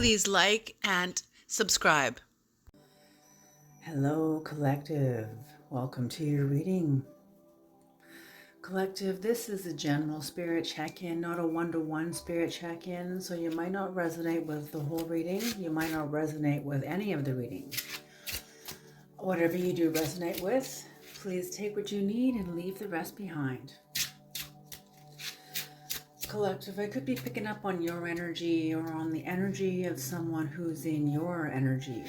Please like and subscribe. Hello, Collective. Welcome to your reading. Collective, this is a general spirit check-in, not a one-to-one spirit check-in, so you might not resonate with the whole reading. You might not resonate with any of the reading. Whatever you do resonate with, please take what you need and leave the rest behind. Collective, I could be picking up on your energy or on the energy of someone who's in your energy.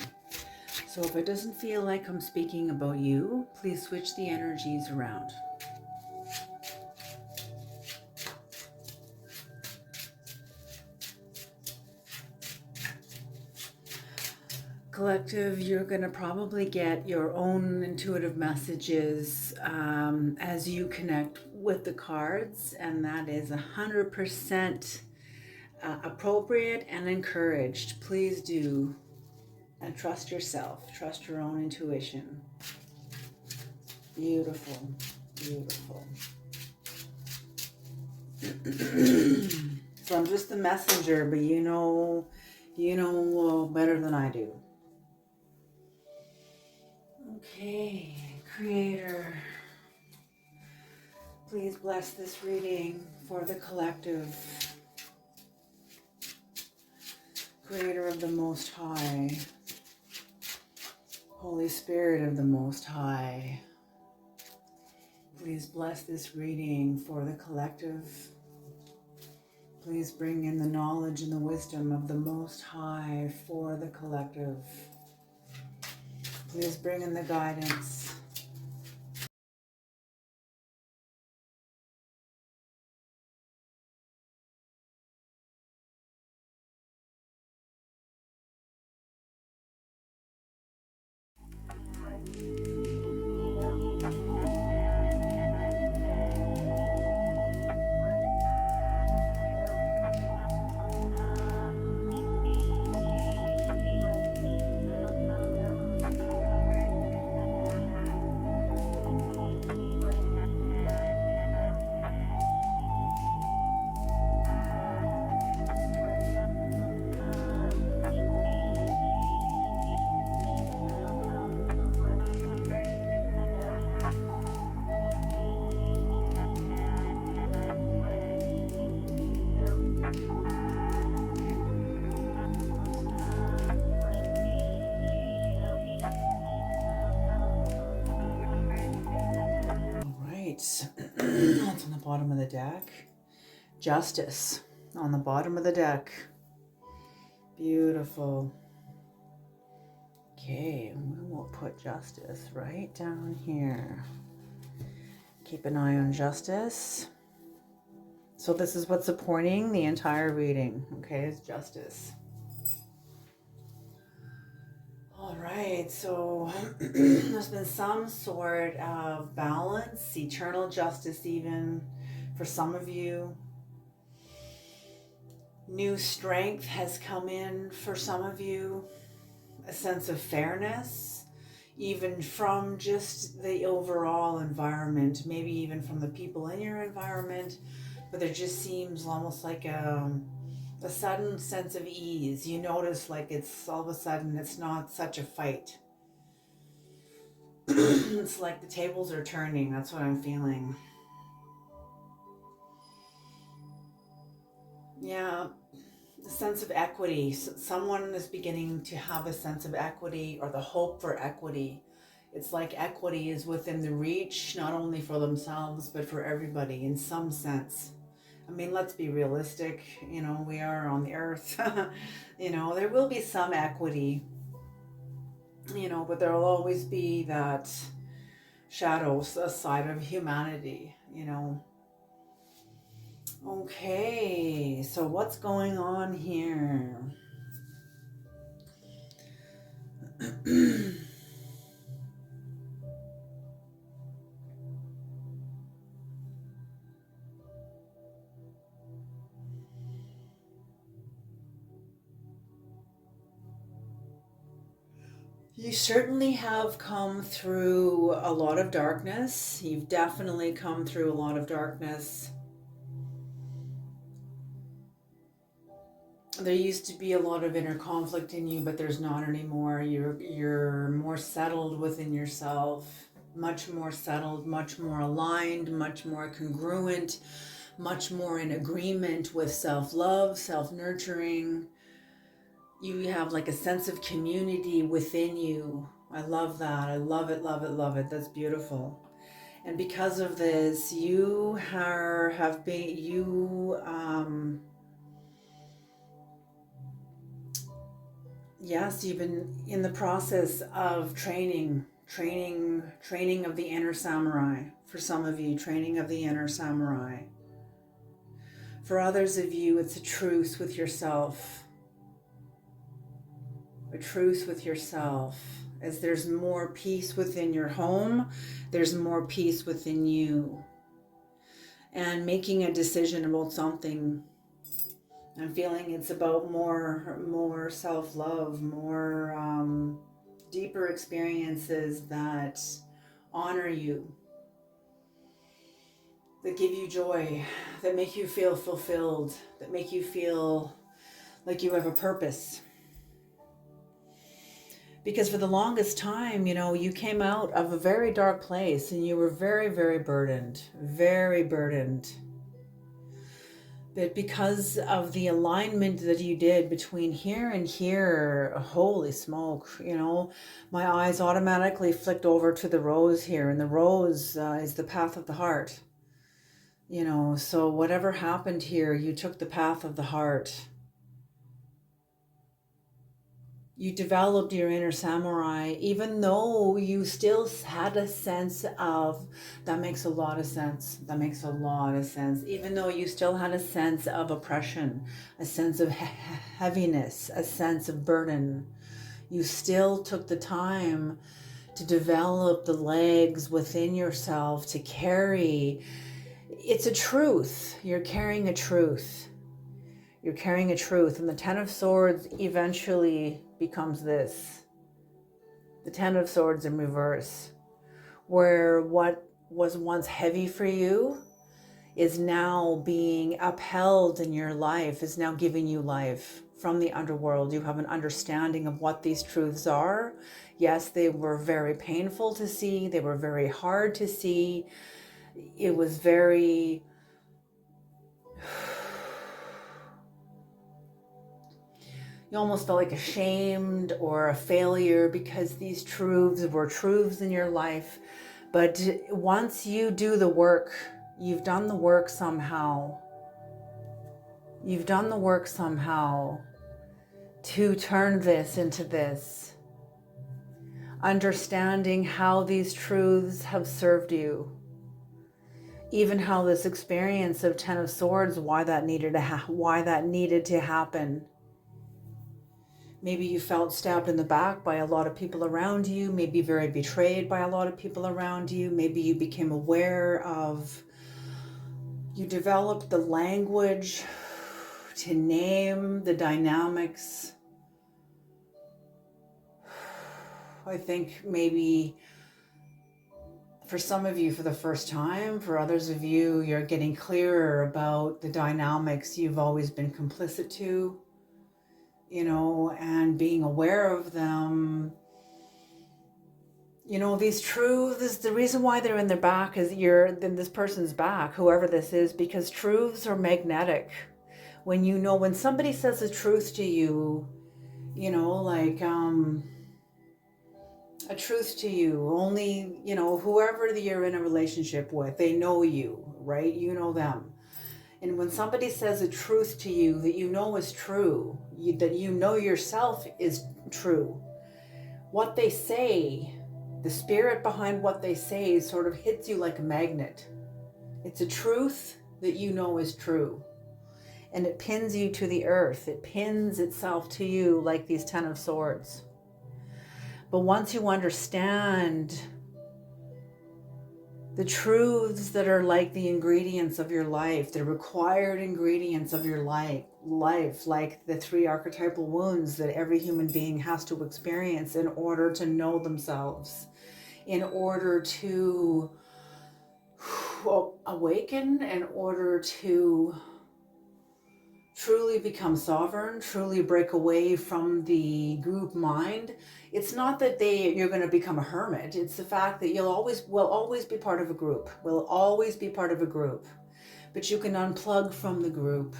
So if it doesn't feel like I'm speaking about you, please switch the energies around. Collective, you're going to probably get your own intuitive messages as you connect with the cards, and that is 100% appropriate and encouraged. Please do. And trust yourself. Trust your own intuition. Beautiful. Beautiful. So I'm just the messenger, but you know better than I do. Okay, Creator, please bless this reading for the collective. Creator of the Most High, Holy Spirit of the Most High, please bless this reading for the collective. Please bring in the knowledge and the wisdom of the Most High for the collective. Please bring in the guidance. That's on the bottom of the deck. Justice on the bottom of the deck. Beautiful. Okay, we will put justice right down here. Keep an eye on justice. So this is what's supporting the entire reading, okay, is justice. All right, so there's been some sort of balance, eternal justice even for some of you. New strength has come in for some of you, a sense of fairness, even from just the overall environment, maybe even from the people in your environment, but there just seems almost like a sudden sense of ease. You notice like it's all of a sudden it's not such a fight. It's like the tables are turning. That's what I'm feeling. Yeah, a sense of equity. Someone is beginning to have a sense of equity or the hope for equity. It's like equity is within the reach, not only for themselves, but for everybody in some sense. I mean, let's be realistic. You know, we are on the earth. You know, there will be some equity, you know, but there will always be that shadow side of humanity, you know. Okay, so what's going on here? You certainly have come through a lot of darkness. You've definitely come through a lot of darkness. There used to be a lot of inner conflict in you, but there's not anymore. You're more settled within yourself, much more settled, much more aligned, much more congruent, much more in agreement with self-love, self-nurturing. You have like a sense of community within you. I love that. I love it, love it, love it. That's beautiful. And because of this, you have been, yes, you've been in the process of training of the inner samurai. For some of you, training of the inner samurai. For others of you, it's a truce with yourself. A truce with yourself. As there's more peace within your home, there's more peace within you. And making a decision about something, I'm feeling it's about more self-love, more deeper experiences that honor you, that give you joy, that make you feel fulfilled, that make you feel like you have a purpose. Because for the longest time, you came out of a very dark place and you were very, very burdened, very burdened. But because of the alignment that you did between here and here, holy smoke, my eyes automatically flicked over to the rose here. And the rose is the path of the heart. So whatever happened here, you took the path of the heart. You developed your inner samurai, even though you still had a sense of, that makes a lot of sense. That makes a lot of sense. Even though you still had a sense of oppression, a sense of heaviness, a sense of burden, you still took the time to develop the legs within yourself to carry. It's a truth. You're carrying a truth. You're carrying a truth. And the Ten of Swords eventually becomes this. The Ten of Swords in reverse. Where what was once heavy for you is now being upheld in your life, is now giving you life from the underworld. You have an understanding of what these truths are. Yes, they were very painful to see. They were very hard to see. It was very... You almost felt like ashamed or a failure because these truths were truths in your life. But once you do the work, you've done the work somehow. You've done the work somehow to turn this into this. Understanding how these truths have served you. Even how this experience of Ten of Swords, why that needed to happen. Maybe you felt stabbed in the back by a lot of people around you, maybe very betrayed by a lot of people around you. Maybe you became aware of, you developed the language to name the dynamics. I think maybe for some of you for the first time, for others of you, you're getting clearer about the dynamics you've always been complicit to. And being aware of them. These truths, the reason why they're in their back is in this person's back, whoever this is, because truths are magnetic. When somebody says a truth to you, a truth to you, only, whoever you're in a relationship with, they know you, right? You know them. And when somebody says a truth to you that you know is true, that you know yourself is true, what they say, the spirit behind what they say sort of hits you like a magnet. It's a truth that you know is true. And it pins you to the earth. It pins itself to you like these Ten of Swords. But once you understand the truths that are like the ingredients of your life, the required ingredients of your life, like the 3 archetypal wounds that every human being has to experience in order to know themselves, in order to awaken, in order to truly become sovereign, truly break away from the group mind, it's not that you're going to become a hermit. It's the fact that will always be part of a group. Will always be part of a group. But you can unplug from the group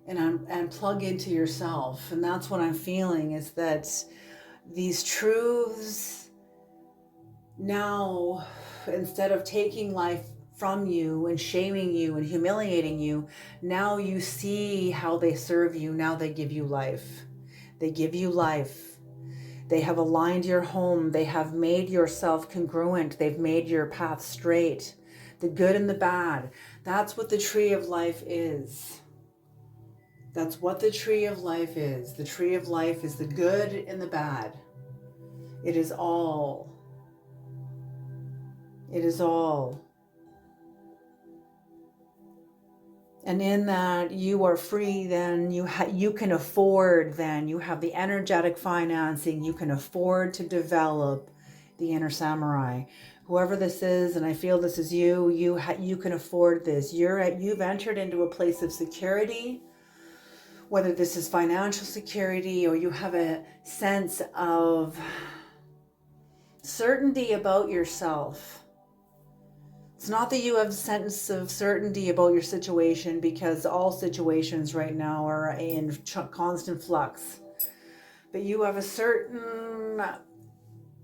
and plug into yourself. And that's what I'm feeling, is that these truths now, instead of taking life from you and shaming you and humiliating you, now you see how they serve you. Now they give you life. They give you life. They have aligned your home. They have made yourself congruent. They've made your path straight. The good and the bad. That's what the tree of life is. That's what the tree of life is. The tree of life is the good and the bad. It is all. It is all. And in that, you are free. Then you can afford, then you have the energetic financing. You can afford to develop the inner samurai. Whoever this is, and I feel this is you, you can afford this. You've entered into a place of security, whether this is financial security or you have a sense of certainty about yourself. It's not that you have a sense of certainty about your situation, because all situations right now are in constant flux. But you have a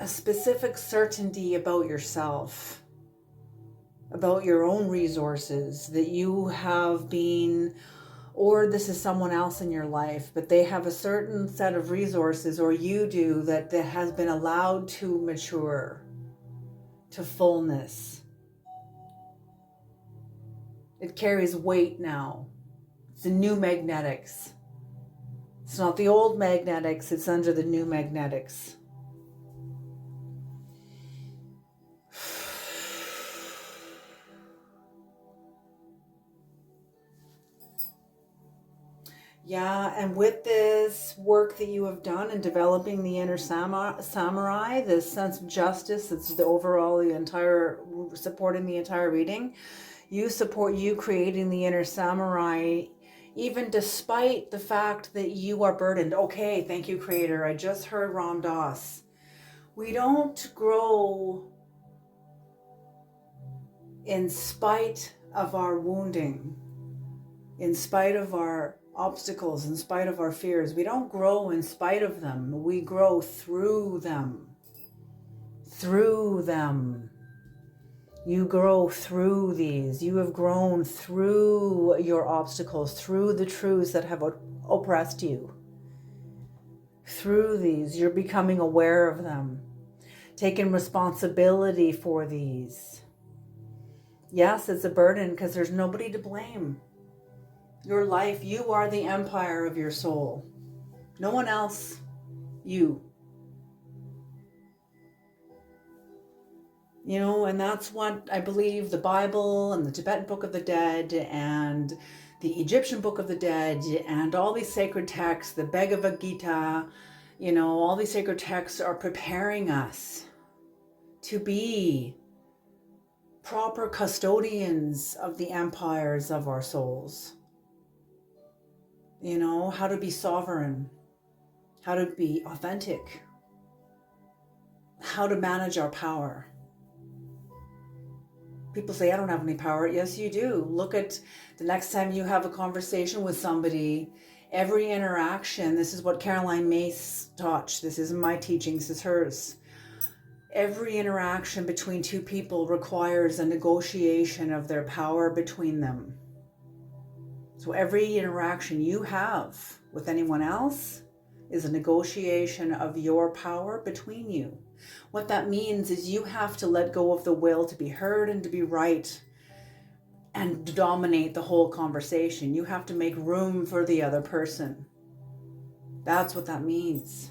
specific certainty about yourself, about your own resources, that you have been, or this is someone else in your life, but they have a certain set of resources, or you do, that has been allowed to mature to fullness. It carries weight now. It's the new magnetics. It's not the old magnetics, it's under the new magnetics. Yeah, and with this work that you have done in developing the inner samurai, this sense of justice, it's supporting the entire reading. You support you creating the inner samurai, even despite the fact that you are burdened. Okay, thank you, Creator. I just heard Ram Dass. We don't grow in spite of our wounding, in spite of our obstacles, in spite of our fears. We don't grow in spite of them. We grow through them. Through them. You grow through these. You have grown through your obstacles, through the truths that have oppressed you. Through these, you're becoming aware of them, taking responsibility for these. Yes, it's a burden because there's nobody to blame. Your life, you are the empire of your soul. No one else, you. You know, and that's what I believe the Bible and the Tibetan Book of the Dead and the Egyptian Book of the Dead and all these sacred texts, the Bhagavad Gita, you know, all these sacred texts are preparing us to be proper custodians of the empires of our souls. You know, how to be sovereign, how to be authentic, how to manage our power. People say, I don't have any power. Yes, you do. Look at the next time you have a conversation with somebody, every interaction, this is what Caroline Myss taught. This isn't my teaching, this is hers. Every interaction between two people requires a negotiation of their power between them. So every interaction you have with anyone else is a negotiation of your power between you. What that means is you have to let go of the will to be heard and to be right and dominate the whole conversation. You have to make room for the other person. That's what that means.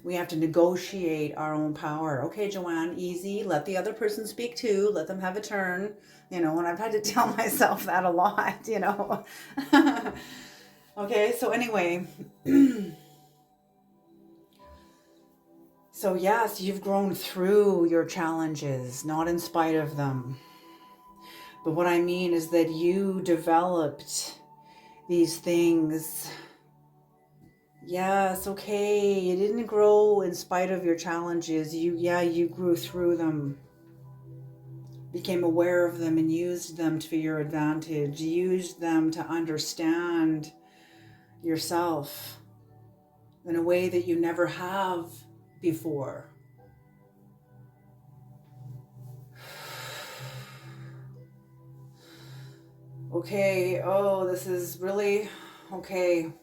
We have to negotiate our own power. Okay, Joanne, easy. Let the other person speak too. Let them have a turn. You know, and I've had to tell myself that a lot, you know. Okay, so anyway. So yes, you've grown through your challenges, not in spite of them. But what I mean is that you developed these things. Yes, okay, you didn't grow in spite of your challenges. You grew through them, became aware of them and used them to your advantage, used them to understand yourself in a way that you never have before. Okay, oh, this is really, okay.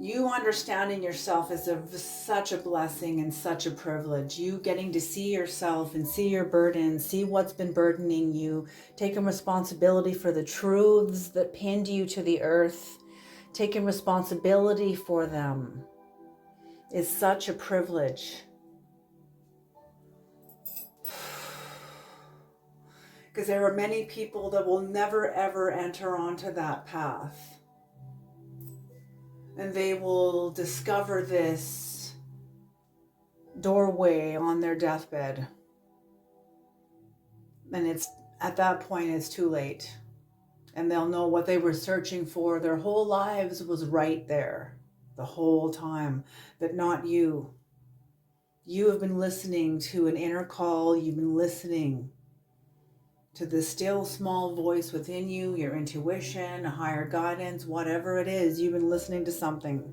You understanding yourself is such a blessing and such a privilege. You getting to see yourself and see your burden, see what's been burdening you, taking responsibility for the truths that pinned you to the earth, taking responsibility for them is such a privilege. Because there are many people that will never ever enter onto that path. And they will discover this doorway on their deathbed. And it's at that point it's too late. And they'll know what they were searching for their whole lives was right there the whole time, but not you. You have been listening to an inner call. You've been listening to the still small voice within you, your intuition, a higher guidance, whatever it is. You've been listening to something.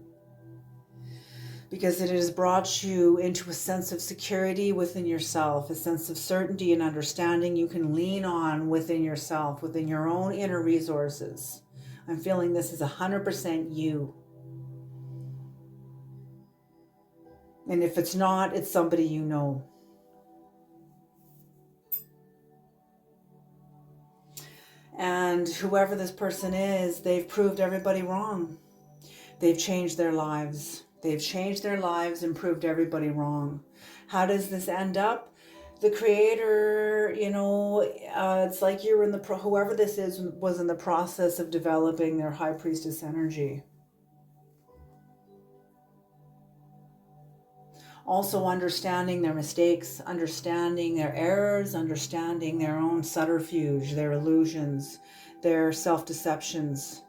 Because it has brought you into a sense of security within yourself, a sense of certainty and understanding you can lean on within yourself, within your own inner resources. I'm feeling this is 100% you. And if it's not, it's somebody you know. And whoever this person is, they've proved everybody wrong. They've changed their lives. They've changed their lives and proved everybody wrong. How does this end up? The creator, it's like you're in whoever this is was in the process of developing their high priestess energy. Also understanding their mistakes, understanding their errors, understanding their own subterfuge, their illusions, their self-deceptions.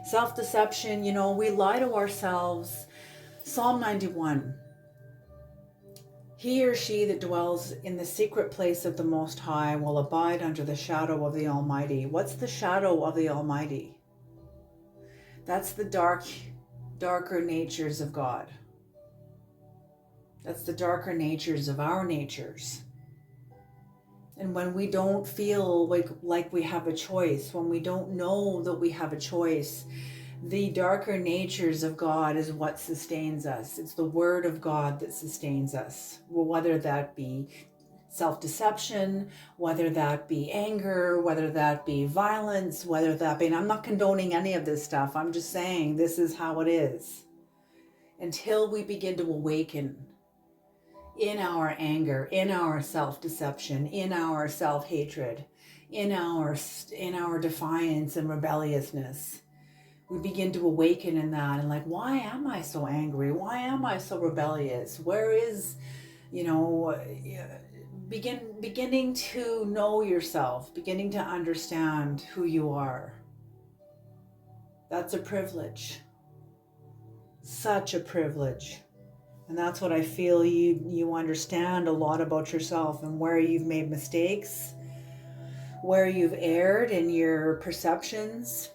Self-deception, we lie to ourselves. Psalm 91. He or she that dwells in the secret place of the Most High will abide under the shadow of the Almighty. What's the shadow of the Almighty? That's the darker natures of God. That's the darker natures of our natures. And when we don't feel like we have a choice, when we don't know that we have a choice, the darker natures of God is what sustains us. It's the word of God that sustains us. Well, whether that be self-deception, whether that be anger, whether that be violence, whether that be, and I'm not condoning any of this stuff. I'm just saying this is how it is. Until we begin to awaken in our anger, in our self-deception, in our self-hatred, in our defiance and rebelliousness, we begin to awaken in that and why am I so angry? Why am I so rebellious? Where is, beginning to know yourself, beginning to understand who you are. That's a privilege. Such a privilege. And that's what I feel you understand a lot about yourself and where you've made mistakes, where you've erred in your perceptions.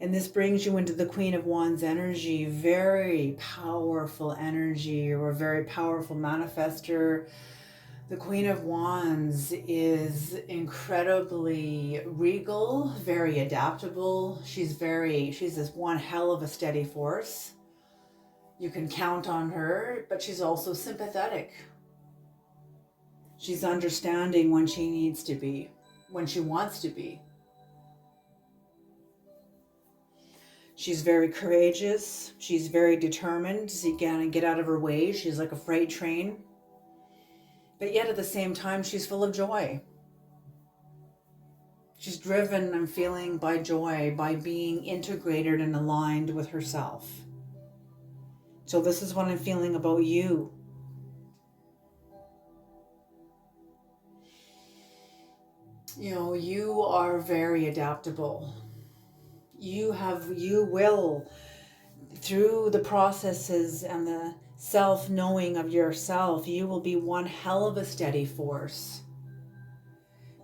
And this brings you into the Queen of Wands energy, very powerful energy. You're a very powerful manifester. The Queen of Wands is incredibly regal, very adaptable. She's this one hell of a steady force. You can count on her, but she's also sympathetic. She's understanding when she needs to be, when she wants to be. She's very courageous. She's very determined to get out of her way. She's like a freight train. But yet at the same time, she's full of joy. She's driven, I'm feeling, by joy, by being integrated and aligned with herself. So this is what I'm feeling about you. You are very adaptable. You will, through the processes and the self-knowing of yourself, you will be one hell of a steady force.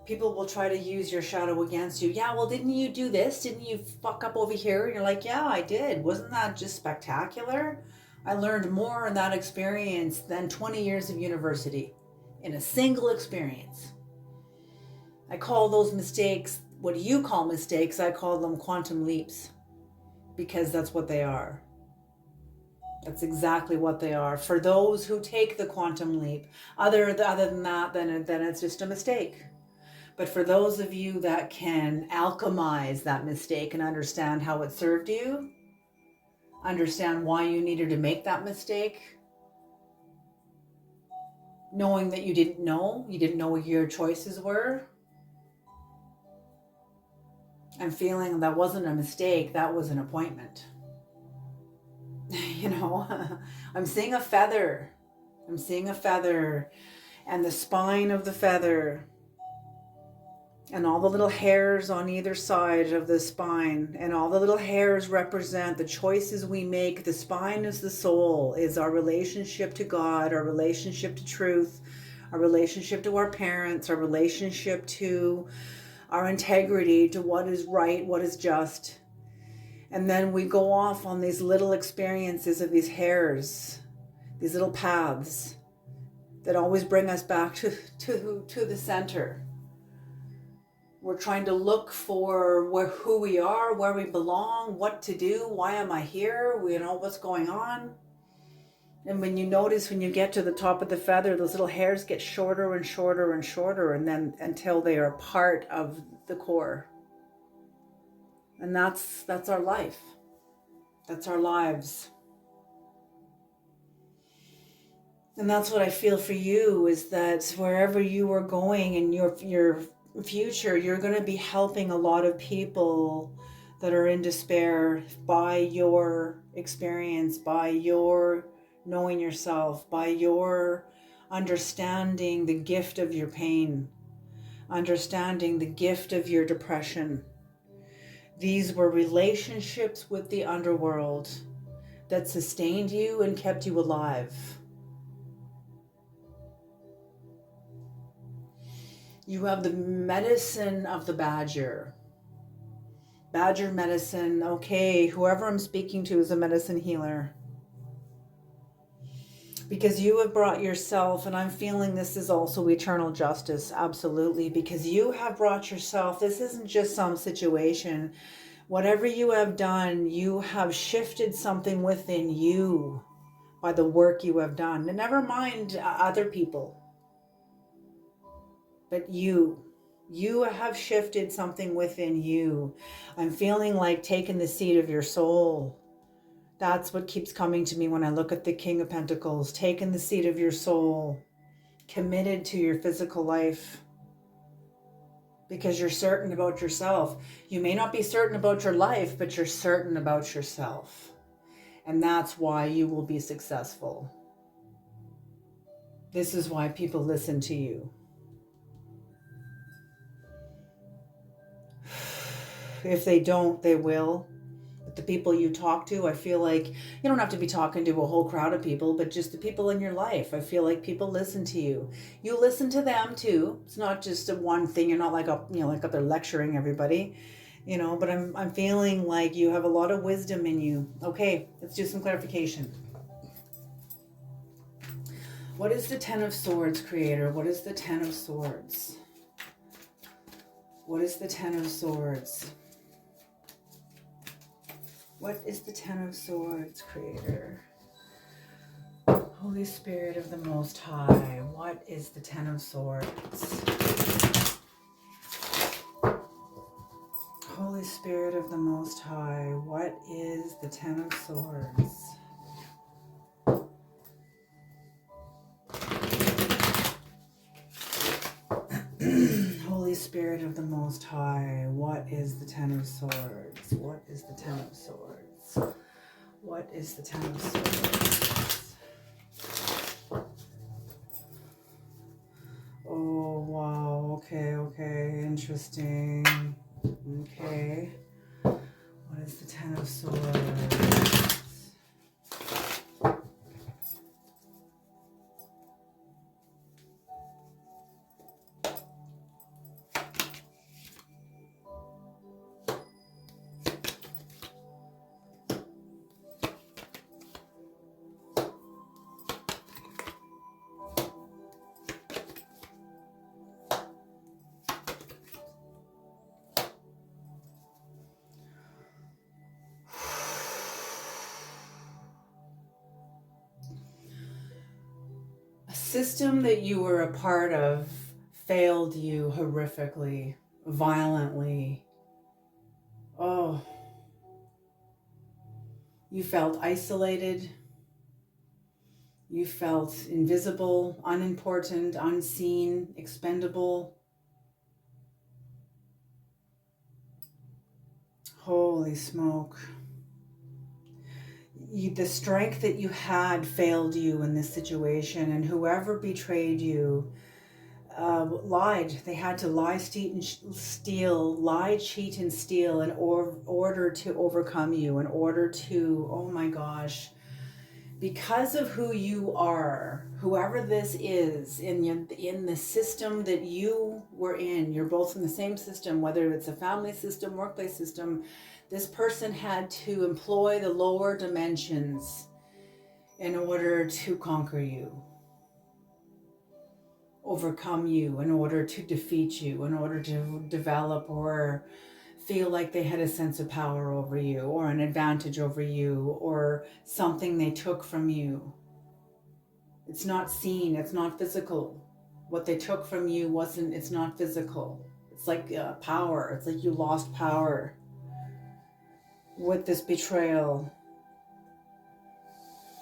People will try to use your shadow against you. Yeah, well, didn't you do this? Didn't you fuck up over here? And you're like, yeah, I did. Wasn't that just spectacular? I learned more in that experience than 20 years of university in a single experience. I call those mistakes, what you call mistakes, I call them quantum leaps, because that's what they are. That's exactly what they are. For those who take the quantum leap, other than that, then it's just a mistake. But for those of you that can alchemize that mistake and understand how it served you, understand why you needed to make that mistake, knowing that you didn't know what your choices were, and feeling that wasn't a mistake, that was an appointment. I'm seeing a feather. And the spine of the feather and all the little hairs on either side of the spine, and all the little hairs represent the choices we make. The spine is the soul, is our relationship to God, our relationship to truth, our relationship to our parents, our relationship to our integrity, to what is right, what is just. And then we go off on these little experiences of these hairs, these little paths that always bring us back to the center. We're trying to look for who we are, where we belong, what to do, why am I here, what's going on. And when you notice, when you get to the top of the feather, those little hairs get shorter and shorter and shorter, and then until they are part of the core. And that's our life. That's our lives. And that's what I feel for you, is that wherever you are going in your future, you're going to be helping a lot of people that are in despair by your experience, by your knowing yourself, by your understanding the gift of your pain, understanding the gift of your depression. These were relationships with the underworld that sustained you and kept you alive. You have the medicine of the badger. Badger medicine. Okay, whoever I'm speaking to is a medicine healer. Because you have brought yourself, and I'm feeling this is also eternal justice, absolutely. Because you have brought yourself, this isn't just some situation. Whatever you have done, you have shifted something within you by the work you have done. And never mind other people. But you have shifted something within you. I'm feeling like taking the seat of your soul. That's what keeps coming to me when I look at the King of Pentacles. Taking the seat of your soul. Committed to your physical life. Because you're certain about yourself. You may not be certain about your life, but you're certain about yourself. And that's why you will be successful. This is why people listen to you. If they don't, they will. But the people you talk to, I feel like you don't have to be talking to a whole crowd of people, but just the people in your life. I feel like people listen to you. You listen to them too. It's not just a one thing. You're not like up there lecturing everybody, but I'm feeling like you have a lot of wisdom in you. Okay, let's do some clarification. What is the Ten of Swords, Creator? What is the Ten of Swords? What is the Ten of Swords? What is the Ten of Swords, Creator? Holy Spirit of the Most High, what is the Ten of Swords? Holy Spirit of the Most High, what is the Ten of Swords? Holy Spirit of the Most High, what is the Ten of Swords? What is the Ten of Swords? What is the Ten of Swords? Oh, wow, okay. And interesting. Okay. What is the Ten of Swords? A system that you were a part of failed you horrifically, violently. Oh, you felt isolated. You felt invisible, unimportant, unseen, expendable. Holy smoke. The strength that you had failed you in this situation, and whoever betrayed you lied. They had to lie, cheat, and steal, lie, cheat, and steal in order to overcome you, in order to, oh my gosh, because of who you are, whoever this is in the system that you were in, you're both in the same system, whether it's a family system, workplace system, this person had to employ the lower dimensions in order to conquer you, overcome you, in order to defeat you, in order to develop or feel like they had a sense of power over you or an advantage over you or something they took from you. It's not seen, it's not physical. What they took from you it's not physical. It's like power. It's like you lost power with this betrayal.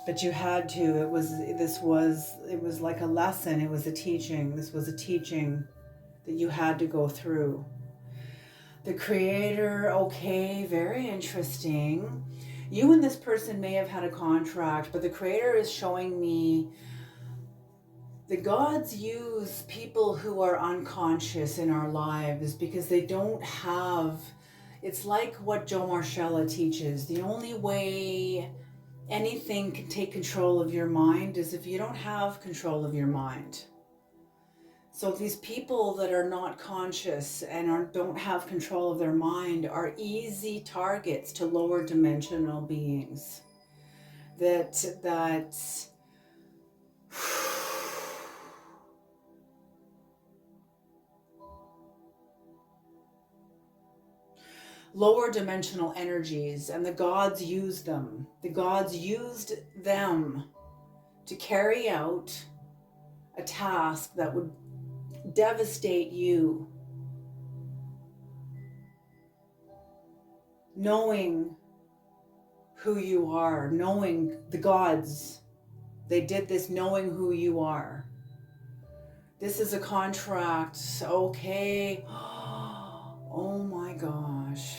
But you had to. It was like a lesson. It was a teaching. This was a teaching that you had to go through. The Creator, okay, very interesting. You and this person may have had a contract, but the Creator is showing me the gods use people who are unconscious in our lives because they don't have, it's like what Joe Marcella teaches. The only way anything can take control of your mind is if you don't have control of your mind. So these people that are not conscious and don't have control of their mind are easy targets to lower dimensional beings. That lower dimensional energies, and the gods used them. The gods used them to carry out a task that would devastate you. Knowing who you are, knowing the gods, they did this knowing who you are. This is a contract, okay. Oh my gosh.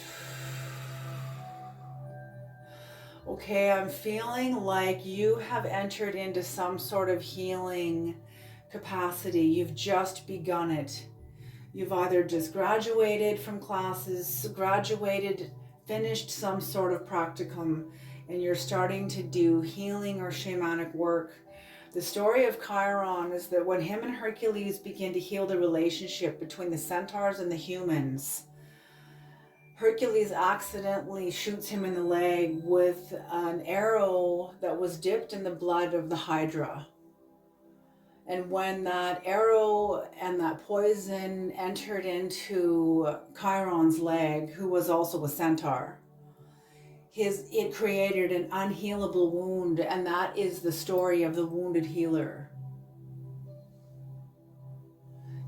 Okay, I'm feeling like you have entered into some sort of healing capacity. You've just begun it. You've either just graduated from classes, finished some sort of practicum, and you're starting to do healing or shamanic work. The story of Chiron is that when him and Hercules begin to heal the relationship between the centaurs and the humans, Hercules accidentally shoots him in the leg with an arrow that was dipped in the blood of the Hydra. And when that arrow and that poison entered into Chiron's leg, who was also a centaur, it created an unhealable wound, and that is the story of the wounded healer.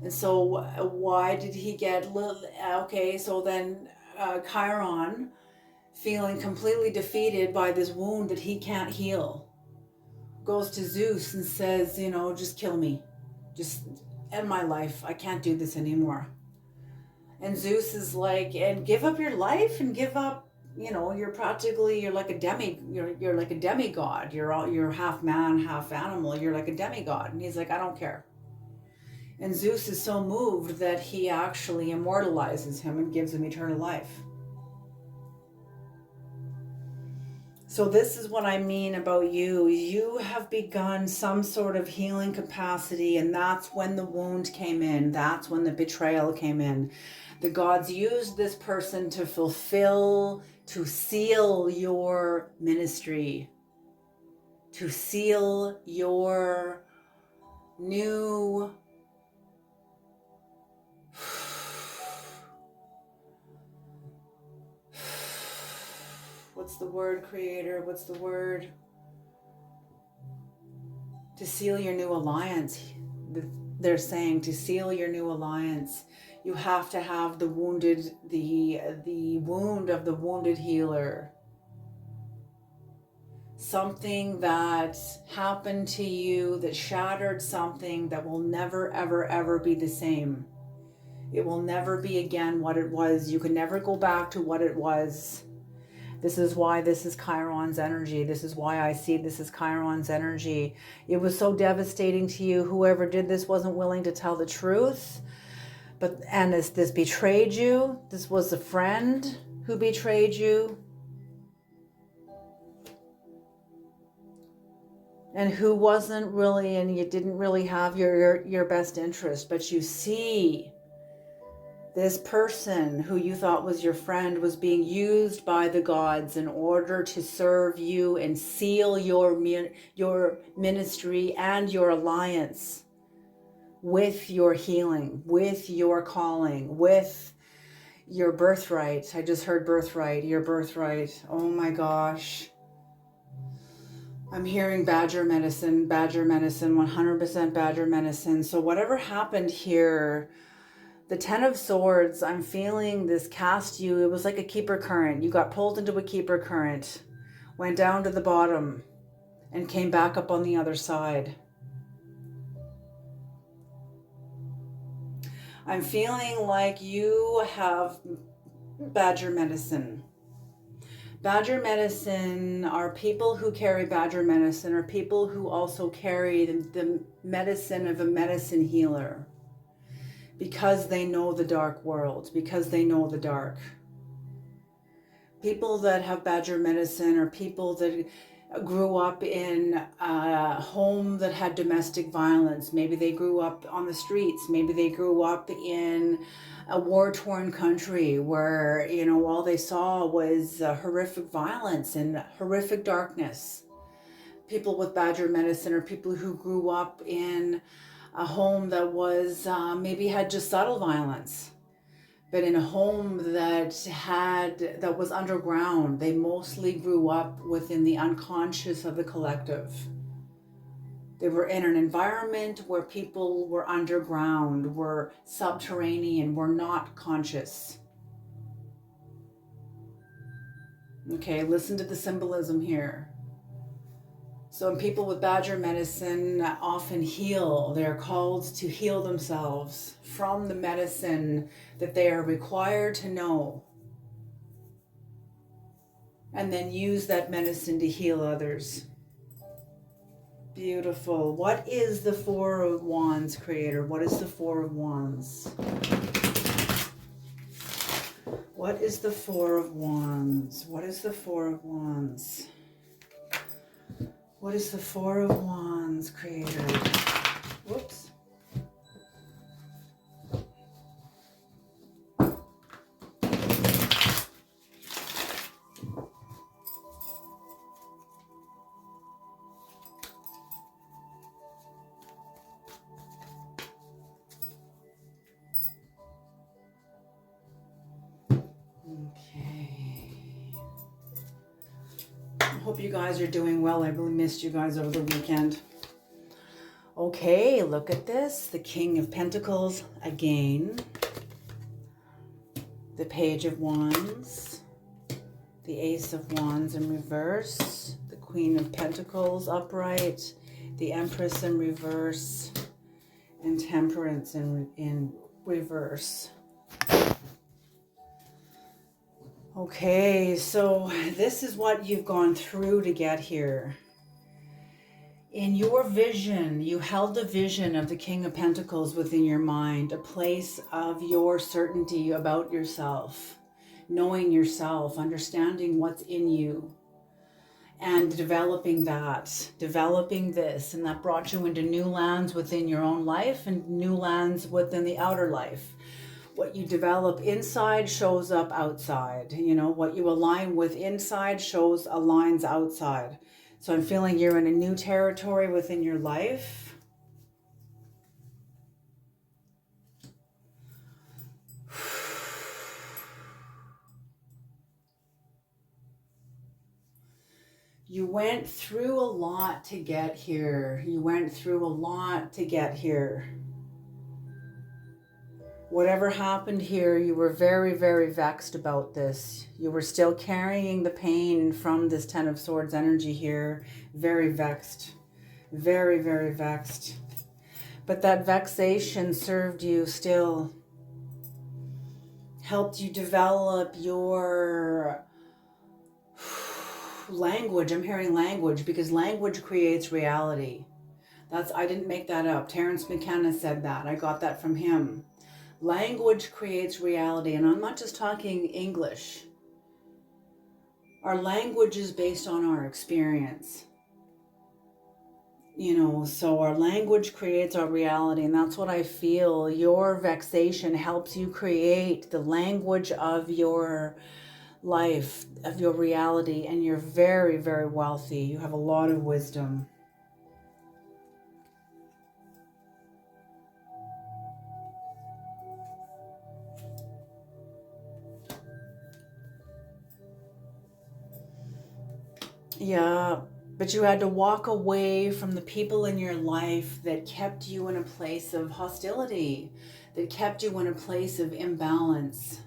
And so why did he get okay, so then Chiron, feeling completely defeated by this wound that he can't heal, goes to Zeus and says, just kill me. Just end my life. I can't do this anymore. And Zeus is like, and give up your life and give up, you're like a demigod. You're half man, half animal. You're like a demigod. And he's like, I don't care. And Zeus is so moved that he actually immortalizes him and gives him eternal life. So this is what I mean about you. You have begun some sort of healing capacity, and that's when the wound came in. That's when the betrayal came in. The gods used this person to fulfill, to seal your ministry, to seal your new what's the word, creator? What's the word? To seal your new alliance. They're saying to seal your new alliance, you have to have the wound of the wounded healer. Something that happened to you that shattered something that will never, ever, ever be the same. It will never be again what it was. You can never go back to what it was. This is why this is Chiron's energy. This is why I see this as Chiron's energy. It was so devastating to you. Whoever did this wasn't willing to tell the truth. And this betrayed you. This was a friend who betrayed you. And who wasn't really, and you didn't really have your best interest. But you see, this person who you thought was your friend was being used by the gods in order to serve you and seal your ministry and your alliance with your healing, with your calling, with your birthright. I just heard birthright, your birthright. Oh my gosh. I'm hearing badger medicine, 100% badger medicine. So whatever happened here, the 10 of Swords, I'm feeling this cast you. It was like a keeper current. You got pulled into a keeper current, went down to the bottom, and came back up on the other side. I'm feeling like you have badger medicine. Badger medicine are people who carry badger medicine, or people who also carry the medicine of a medicine healer. Because they know the dark world, because they know the dark. People that have badger medicine are people that grew up in a home that had domestic violence. Maybe they grew up on the streets. Maybe they grew up in a war-torn country where, all they saw was horrific violence and horrific darkness. People with badger medicine are people who grew up in a home that was maybe had just subtle violence, but in a home that was underground. They mostly grew up within the unconscious of the collective. They were in an environment where people were underground, were subterranean, were not conscious. Okay, listen to the symbolism here. So people with badger medicine often heal. They're called to heal themselves from the medicine that they are required to know, and then use that medicine to heal others. Beautiful. What is the Four of Wands, creator? What is the Four of Wands? What is the Four of Wands? What is the Four of Wands? What is the Four of Wands, creator? Whoops. Hope you guys are doing well. I really missed you guys over the weekend. Okay, look at this. The King of Pentacles again. The Page of Wands. The Ace of Wands in reverse. The Queen of Pentacles upright. The Empress in reverse. And Temperance in reverse. Okay, so this is what you've gone through to get here. In your vision, you held the vision of the King of Pentacles within your mind, a place of your certainty about yourself, knowing yourself, understanding what's in you, and developing this. And that brought you into new lands within your own life and new lands within the outer life. What you develop inside shows up outside. You know, what you align with inside aligns outside. So I'm feeling you're in a new territory within your life. You went through a lot to get here. Whatever happened here, you were very, very vexed about this. You were still carrying the pain from this Ten of Swords energy here. Very vexed. Very, very vexed. But that vexation served you still. Helped you develop your language. I'm hearing language because language creates reality. I didn't make that up. Terence McKenna said that. I got that from him. Language creates reality, and I'm not just talking English. Our language is based on our experience. You know, so our language creates our reality, and that's what I feel. Your vexation helps you create the language of your life, of your reality, and you're very, very wealthy. You have a lot of wisdom. Yeah, but you had to walk away from the people in your life that kept you in a place of hostility, that kept you in a place of imbalance,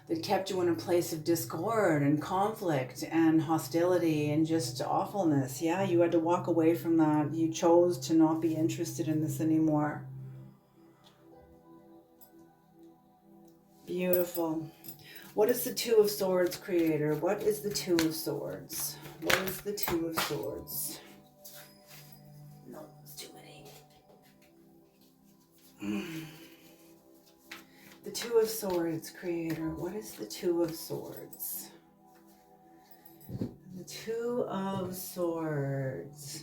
that kept you in a place of discord and conflict and hostility and just awfulness. Yeah, you had to walk away from that. You chose to not be interested in this anymore. Beautiful. What is the Two of Swords, Creator? What is the Two of Swords? What is the Two of Swords? No, it's too many. The Two of Swords, Creator. What is the Two of Swords? The Two of Swords.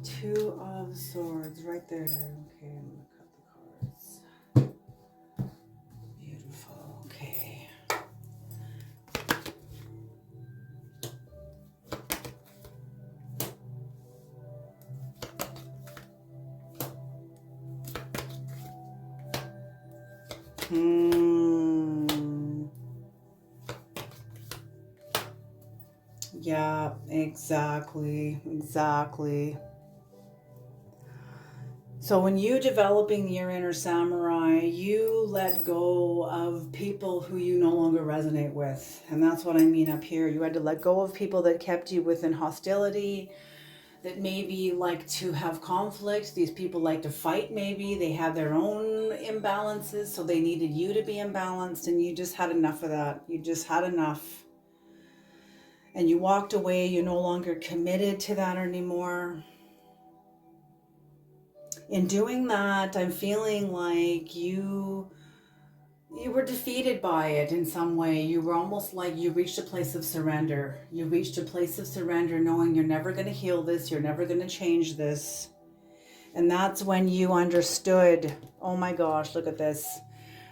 Two of Swords, right there. Okay, I'm going to cut the cards. Beautiful, okay. Yeah, exactly. So when you developing your inner samurai, you let go of people who you no longer resonate with. And that's what I mean up here. You had to let go of people that kept you within hostility, that maybe like to have conflict. These people like to fight maybe. They have their own imbalances, so they needed you to be imbalanced, and you just had enough of that. You just had enough. And you walked away. You're no longer committed to that anymore. In doing that, I'm feeling like you were defeated by it in some way. You were almost like you reached a place of surrender. You reached a place of surrender knowing you're never going to heal this. You're never going to change this. And that's when you understood, oh my gosh, look at this.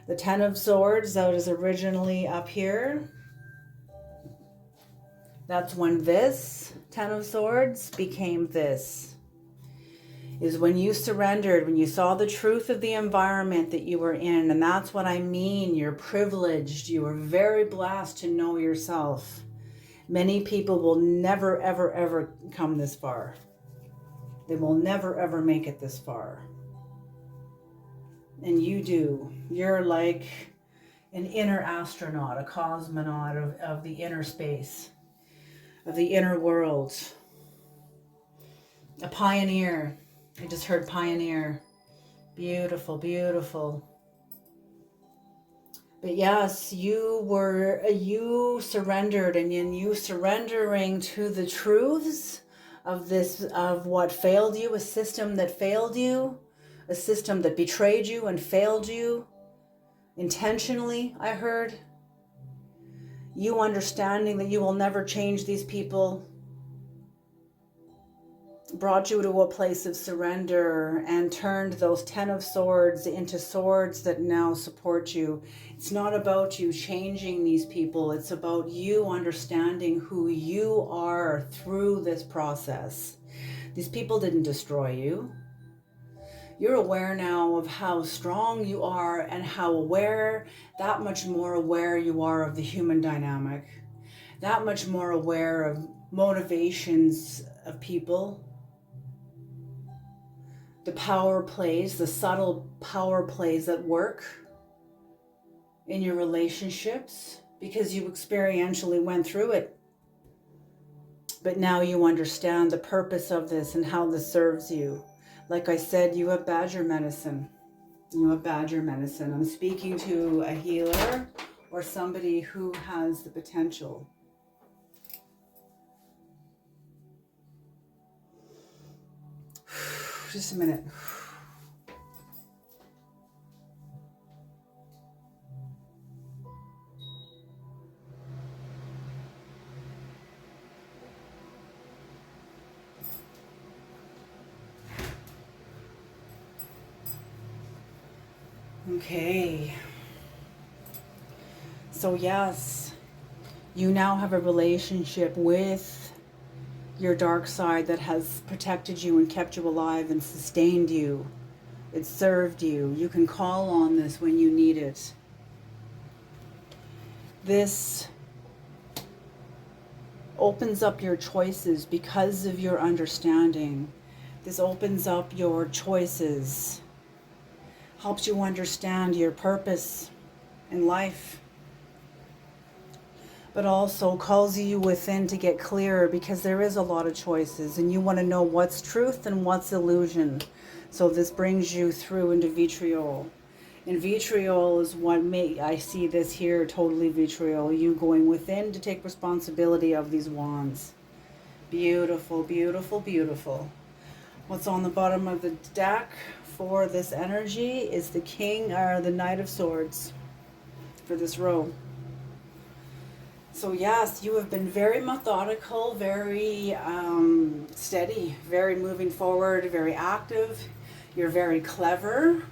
The Ten of Swords that was originally up here. That's when this Ten of Swords became this. Is when you surrendered, when you saw the truth of the environment that you were in. And that's what I mean. You're privileged. You are very blessed to know yourself. Many people will never, ever, ever come this far. They will never, ever make it this far. And you do. You're like an inner astronaut, a cosmonaut of the inner space, of the inner world. A pioneer. I just heard pioneer. Beautiful, beautiful. But yes, you surrendered, and in you surrendering to the truths of this, of what failed you, a system that failed you, a system that betrayed you and failed you intentionally, I heard. You understanding that you will never change these people brought you to a place of surrender and turned those 10 of swords into swords that now support you. It's not about you changing these people. It's about you understanding who you are through this process. These people didn't destroy you. You're aware now of how strong you are and how aware, that much more aware you are of the human dynamic, that much more aware of motivations of people, the power plays, the subtle power plays at work in your relationships, because you experientially went through it. But now you understand the purpose of this and how this serves you. Like I said, you have badger medicine. You have badger medicine. I'm speaking to a healer or somebody who has the potential. Just a minute. Okay. So yes, you now have a relationship with your dark side that has protected you and kept you alive and sustained you. It served you. You can call on this when you need it. This opens up your choices because of your understanding. This opens up your choices, helps you understand your purpose in life, but also calls you within to get clearer, because there is a lot of choices and you want to know what's truth and what's illusion. So this brings you through into vitriol. And vitriol is what I see this here, totally vitriol. You going within to take responsibility of these wands. Beautiful, beautiful, beautiful. What's on the bottom of the deck for this energy is the King, or the Knight of Swords for this row. So yes, you have been very methodical, very steady, very moving forward, very active. You're very clever.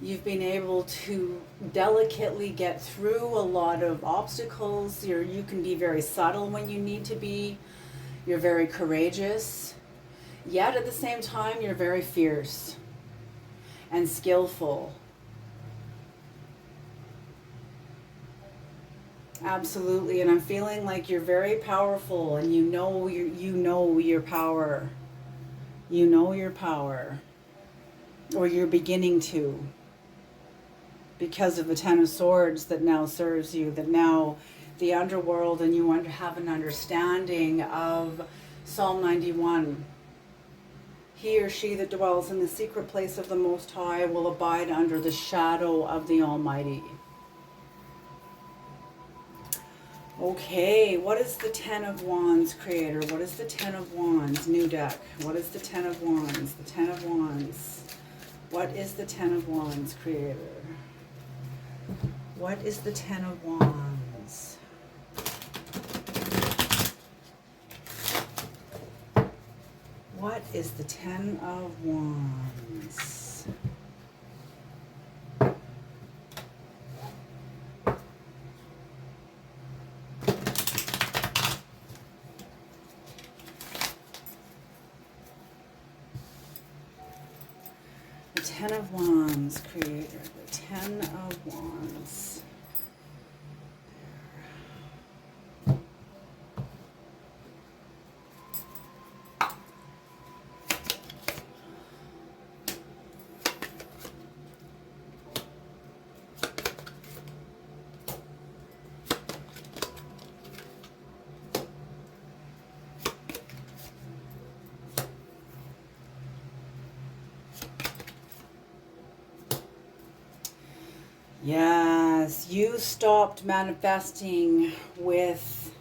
You've been able to delicately get through a lot of obstacles. You can be very subtle when you need to be. You're very courageous. Yet at the same time, you're very fierce and skillful. Absolutely. And I'm feeling like you're very powerful, and you know your power. You know your power. Or you're beginning to, because of the Ten of Swords that now serves you, that now the underworld, and you have an understanding of Psalm 91. He or she that dwells in the secret place of the Most High will abide under the shadow of the Almighty. Okay, what is the Ten of Wands, Creator? What is the Ten of Wands? New deck. What is the Ten of Wands? The Ten of Wands. What is the Ten of Wands, Creator? What is the Ten of Wands? What is the Ten of Wands? The Ten of Wands, Creator. The Ten of Wands. Yes, you stopped manifesting with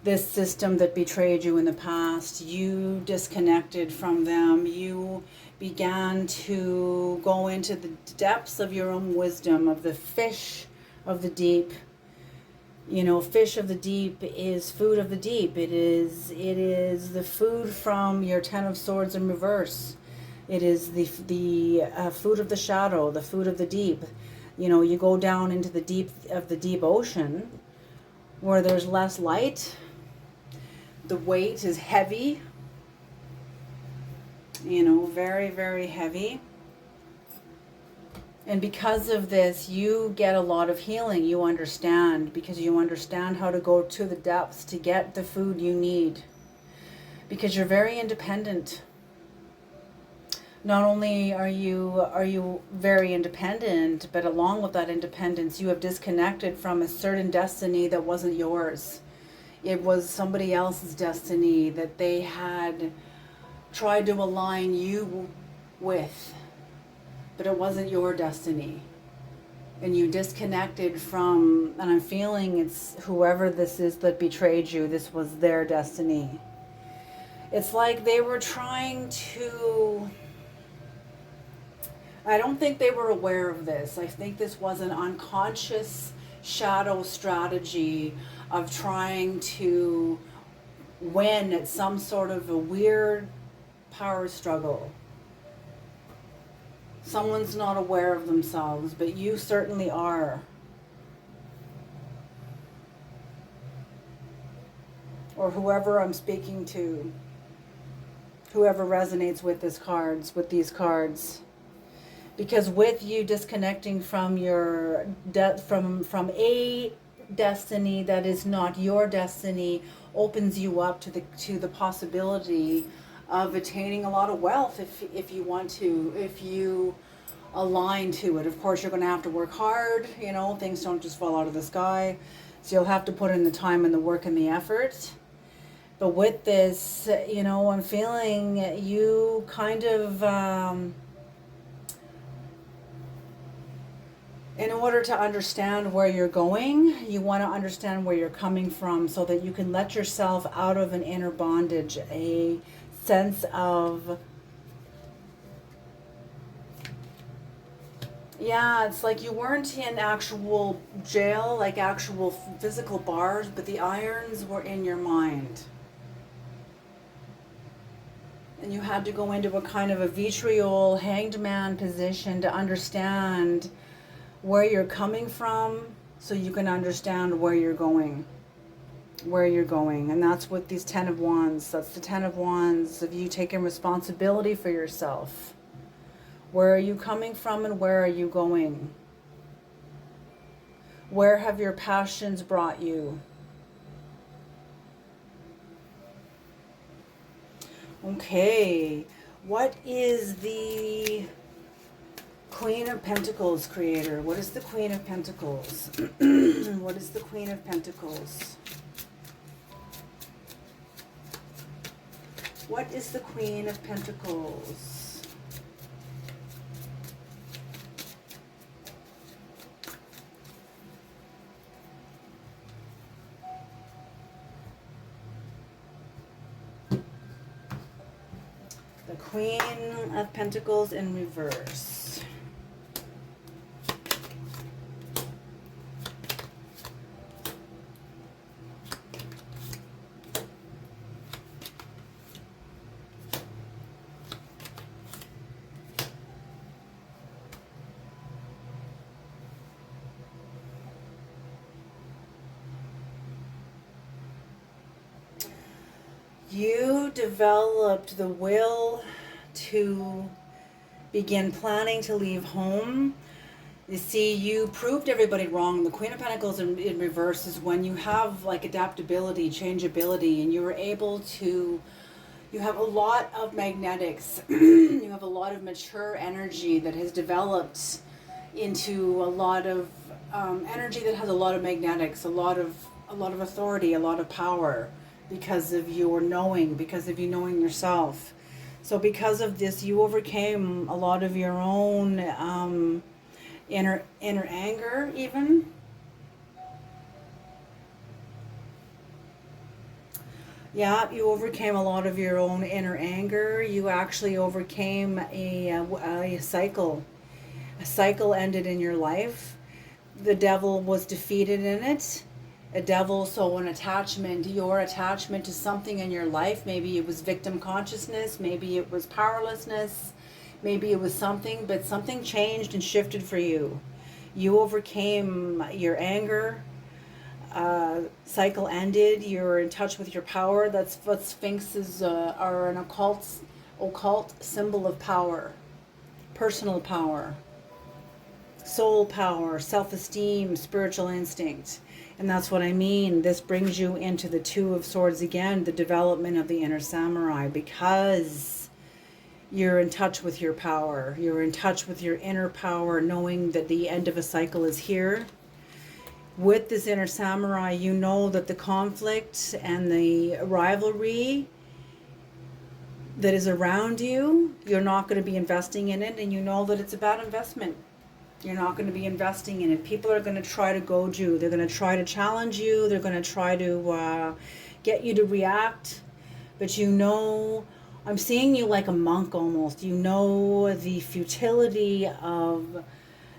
this system that betrayed you in the past. You disconnected from them. You began to go into the depths of your own wisdom, of the fish of the deep. You know, fish of the deep is food of the deep. It is the food from your Ten of Swords in reverse. It is the food of the shadow, the food of the deep. You know, you go down into the deep of the deep ocean where there's less light. The weight is heavy. You know, very, very heavy. And because of this, you get a lot of healing. You understand, because you understand how to go to the depths to get the food you need. Because you're very independent. Not only are you very independent, but along with that independence, you have disconnected from a certain destiny that wasn't yours. It was somebody else's destiny that they had tried to align you with, but it wasn't your destiny. And you disconnected from, and I'm feeling it's whoever this is that betrayed you, this was their destiny. It's like they were trying to, I don't think they were aware of this. I think this was an unconscious shadow strategy of trying to win at some sort of a weird power struggle. Someone's not aware of themselves, but you certainly are. Or whoever I'm speaking to, whoever resonates with these cards. Because with you disconnecting from your from a destiny that is not your destiny opens you up to the possibility of attaining a lot of wealth if you want to, if you align to it. Of course, you're going to have to work hard. You know, things don't just fall out of the sky, so you'll have to put in the time and the work and the effort. But with this, you know, I'm feeling you kind of in order to understand where you're going, you want to understand where you're coming from so that you can let yourself out of an inner bondage, a sense of, yeah, it's like you weren't in actual jail, like actual physical bars, but the irons were in your mind. And you had to go into a kind of a vitriol, hanged man position to understand where you're coming from so you can understand where you're going. And that's what these 10 of Wands, that's the 10 of Wands of you taking responsibility for yourself. Where are you coming from and where are you going? Where have your passions brought you? Okay, what is the Queen of Pentacles, creator? What is the Queen of Pentacles? What is the Queen of Pentacles? What is the Queen of Pentacles? The Queen of Pentacles in reverse. You developed the will to begin planning to leave home. You see, you proved everybody wrong. The Queen of Pentacles in reverse is when you have like adaptability, changeability, and you were able to, you have a lot of magnetics. You have a lot of mature energy that has developed into a lot of energy that has a lot of magnetics, a lot of authority, a lot of power, because of your knowing, because of you knowing yourself. So because of this, you overcame a lot of your own inner anger even. Yeah, you overcame a lot of your own inner anger. You actually overcame a cycle. A cycle ended in your life. The devil was defeated in it. A devil, so an attachment, your attachment to something in your life, maybe it was victim consciousness, maybe it was powerlessness, maybe it was something, but something changed and shifted for you. You overcame your anger. Cycle ended. You're in touch with your power. That's what sphinxes are, an occult symbol of power, personal power, soul power, self-esteem, spiritual instinct. And that's what I mean. This brings you into the Two of Swords again, the development of the inner samurai, because you're in touch with your power. You're in touch with your inner power, knowing that the end of a cycle is here. With this inner samurai, you know that the conflict and the rivalry that is around you, you're not going to be investing in it, and you know that it's a bad investment. You're not going to be investing in it. People are going to try to goad you. They're going to try to challenge you. They're going to try to get you to react. But you know, I'm seeing you like a monk almost. You know the futility of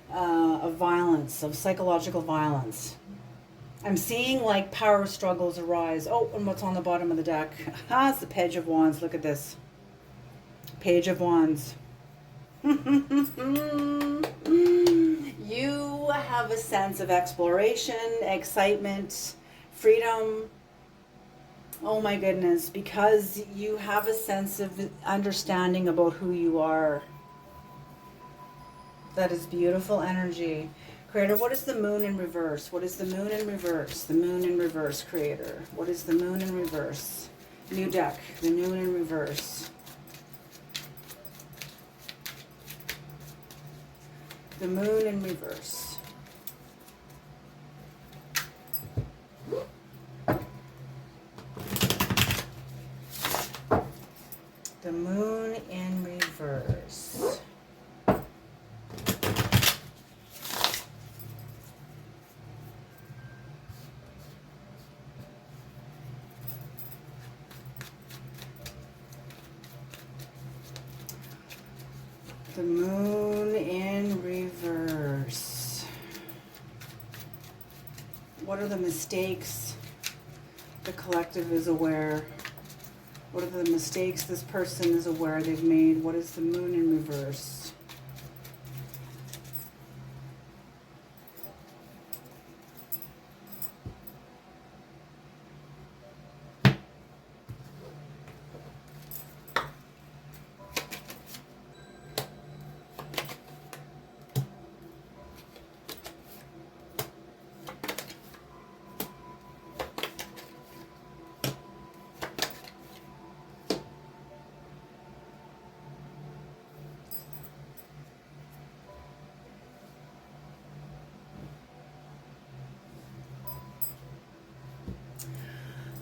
violence, of psychological violence. I'm seeing like power struggles arise. Oh, and what's on the bottom of the deck? Ah, it's the Page of Wands. Look at this. Page of Wands. You have a sense of exploration, excitement, freedom. Oh my goodness, because you have a sense of understanding about who you are. That is beautiful energy. Creator, what is the moon in reverse? What is the moon in reverse? The moon in reverse, Creator. What is the moon in reverse? New deck, the moon in reverse. The moon in reverse. The moon in reverse. The moon in reverse. What are the mistakes the collective is aware? What are the mistakes this person is aware they've made? What is the moon in reverse?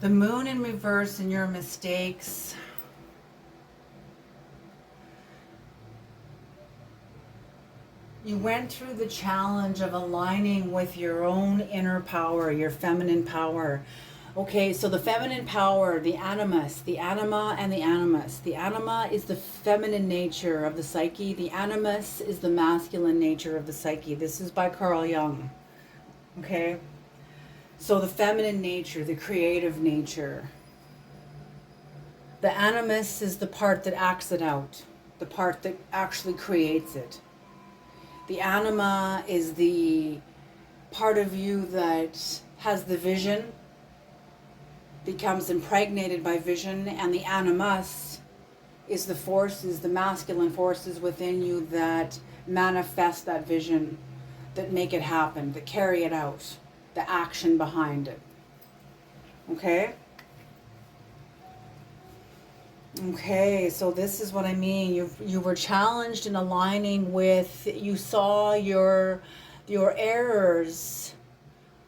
The moon in reverse and your mistakes. You went through the challenge of aligning with your own inner power, your feminine power. Okay, so the feminine power, the animus, the anima and the animus. The anima is the feminine nature of the psyche. The animus is the masculine nature of the psyche. This is by Carl Jung. Okay? So the feminine nature, the creative nature. The animus is the part that acts it out, the part that actually creates it. The anima is the part of you that has the vision, becomes impregnated by vision, and the animus is the forces, the masculine forces within you that manifest that vision, that make it happen, that carry it out, the action behind it. Okay? Okay, so this is what I mean. You were challenged in aligning with, you saw your errors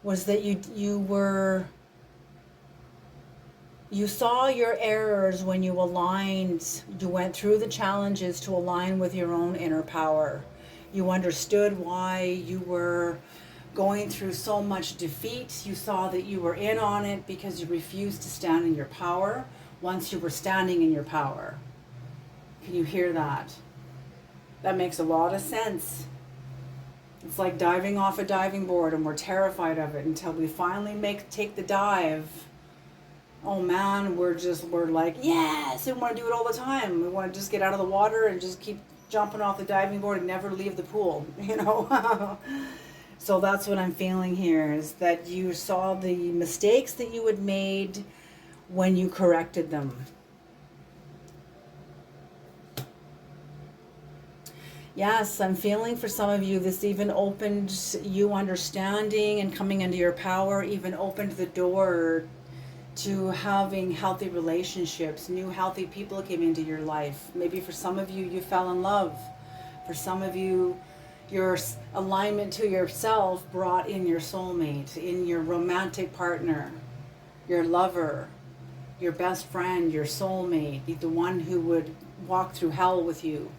was that you saw your errors when you went through the challenges to align with your own inner power. You understood why you were going through so much defeat. You saw that you were in on it because you refused to stand in your power once you were standing in your power. Can you hear that? That makes a lot of sense. It's like diving off a diving board and we're terrified of it until we finally take the dive. Oh man, we're like, yes, we want to do it all the time. We want to just get out of the water and just keep jumping off the diving board and never leave the pool, you know? So that's what I'm feeling here, is that you saw the mistakes that you had made when you corrected them. Yes, I'm feeling for some of you, this even opened you understanding and coming into your power, even opened the door to having healthy relationships. New healthy people came into your life. Maybe for some of you, you fell in love. For some of you, your alignment to yourself brought in your soulmate, in your romantic partner, your lover, your best friend, your soulmate, the one who would walk through hell with you.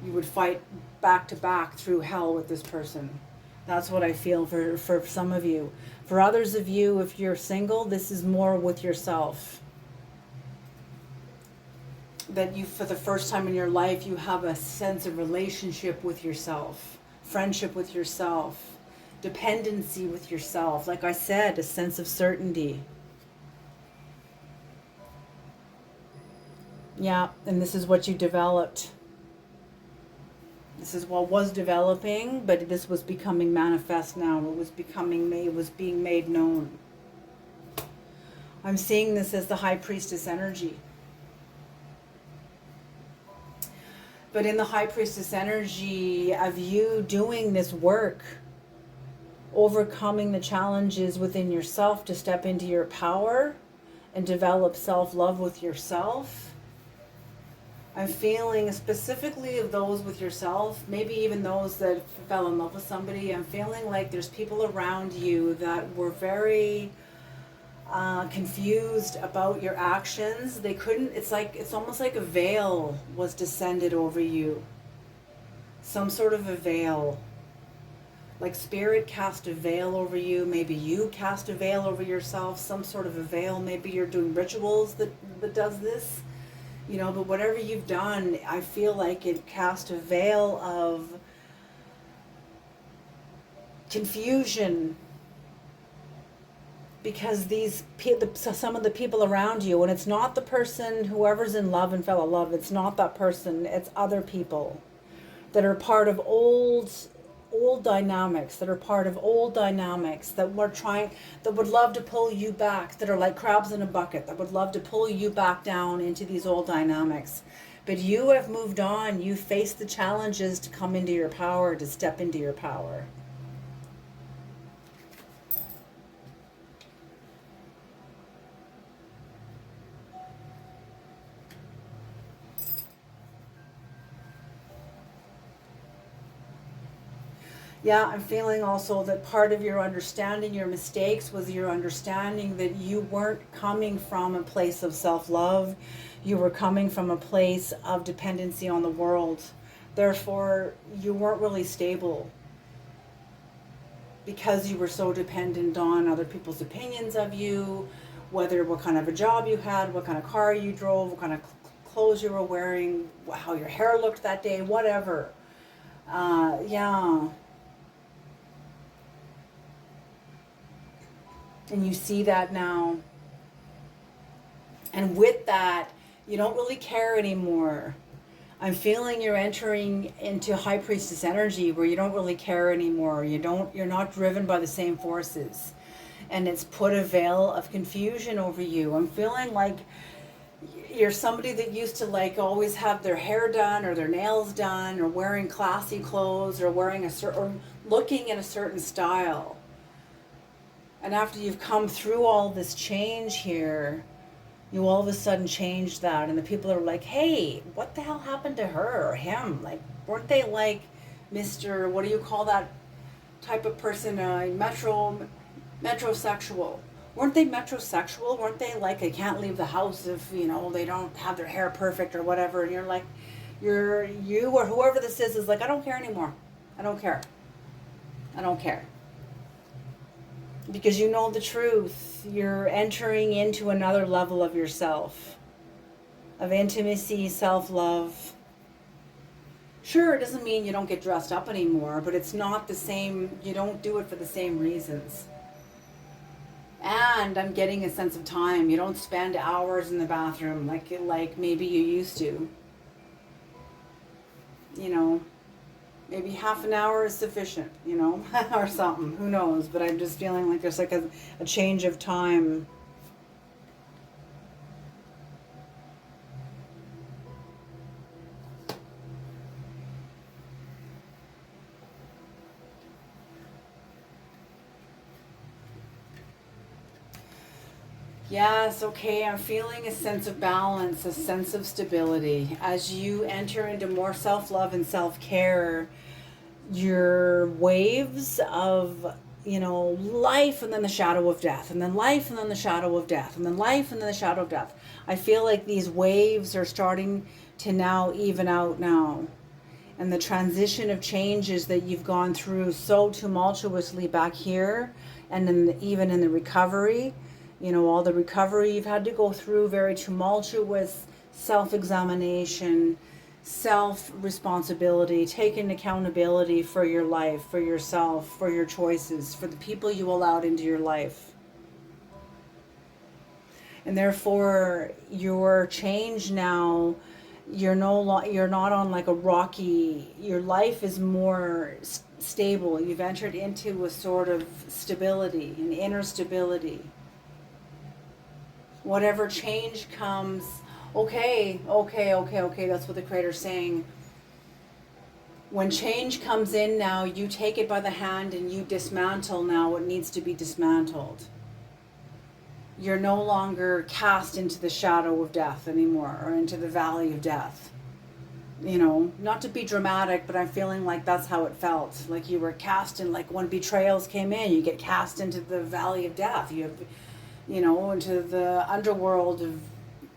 You would fight back to back through hell with this person. That's what I feel for some of you. For others of you, if you're single, this is more with yourself. That you, for the first time in your life, you have a sense of relationship with yourself, friendship with yourself, dependency with yourself. Like I said, a sense of certainty. Yeah, and this is what you developed. This is what was developing, but this was becoming manifest now. It was being made known. I'm seeing this as the High Priestess energy. But in the High Priestess energy of you doing this work, overcoming the challenges within yourself to step into your power and develop self-love with yourself, I'm feeling specifically of those with yourself, maybe even those that fell in love with somebody. I'm feeling like there's people around you that were very confused about your actions. They couldn't, it's almost like a veil was descended over you. Some sort of a veil. Like spirit cast a veil over you. Maybe you cast a veil over yourself, some sort of a veil. Maybe you're doing rituals that does this. You know, but whatever you've done, I feel like it cast a veil of confusion, because some of the people around you, and it's not the person, whoever's in love and fell in love, it's not that person, it's other people that are part of old dynamics, that would love to pull you back, that are like crabs in a bucket, that would love to pull you back down into these old dynamics. But you have moved on. You faced the challenges to come into your power, to step into your power. Yeah, I'm feeling also that part of your understanding your mistakes was your understanding that you weren't coming from a place of self-love. You were coming from a place of dependency on the world. Therefore, you weren't really stable because you were so dependent on other people's opinions of you, whether what kind of a job you had, what kind of car you drove, what kind of clothes you were wearing, how your hair looked that day, whatever. Yeah. And you see that now. And with that, you don't really care anymore. I'm feeling you're entering into High Priestess energy where you don't really care anymore. You're not driven by the same forces. And it's put a veil of confusion over you. I'm feeling like you're somebody that used to like always have their hair done or their nails done or wearing classy clothes or or looking in a certain style. And after you've come through all this change here, you all of a sudden change that, and the people are like, hey, what the hell happened to her or him? Like, weren't they like Mr., what do you call that type of person, metrosexual? Weren't they metrosexual? Weren't they like, they can't leave the house if, they don't have their hair perfect or whatever? And you're like, You or whoever this is like, I don't care anymore. I don't care. I don't care. Because you know the truth. You're entering into another level of yourself, of intimacy, self-love. Sure, it doesn't mean you don't get dressed up anymore, but it's not the same. You don't do it for the same reasons. And I'm getting a sense of time. You don't spend hours in the bathroom like maybe you used to. You know, maybe half an hour is sufficient, or something. Who knows? But I'm just feeling like there's like a change of time. Yes, okay, I'm feeling a sense of balance, a sense of stability. As you enter into more self love and self care, your waves of, life and then the shadow of death, and then life and then the shadow of death, and then life and then the shadow of death. I feel like these waves are starting to now even out now. And the transition of changes that you've gone through so tumultuously back here, and even in the recovery, all the recovery you've had to go through, very tumultuous self-examination, self-responsibility, taking accountability for your life, for yourself, for your choices, for the people you allowed into your life. And therefore, your change now, you're not on like a rocky, your life is more stable. You've entered into a sort of stability, an inner stability. Whatever change comes, okay, that's what the Creator's saying. When change comes in now, you take it by the hand and you dismantle now what needs to be dismantled. You're no longer cast into the shadow of death anymore, or into the valley of death. Not to be dramatic, but I'm feeling like that's how it felt. Like you were cast in, like when betrayals came in, you get cast into the valley of death. You have, into the underworld of,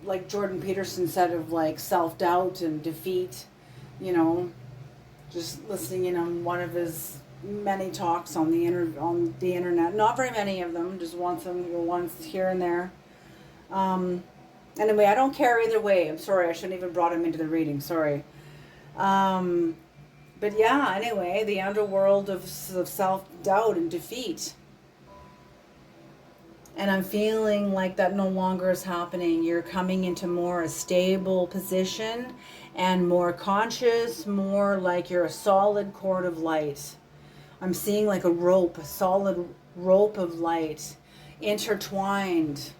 like Jordan Peterson said, of like self-doubt and defeat, just listening in on one of his many talks on the internet. Not very many of them, just once here and there. Anyway, I don't care either way. I'm sorry, I shouldn't even brought him into the reading. Sorry. But yeah, anyway, the underworld of self-doubt and defeat. And I'm feeling like that no longer is happening. You're coming into more a stable position and more conscious, more like you're a solid cord of light. I'm seeing like a rope, a solid rope of light intertwined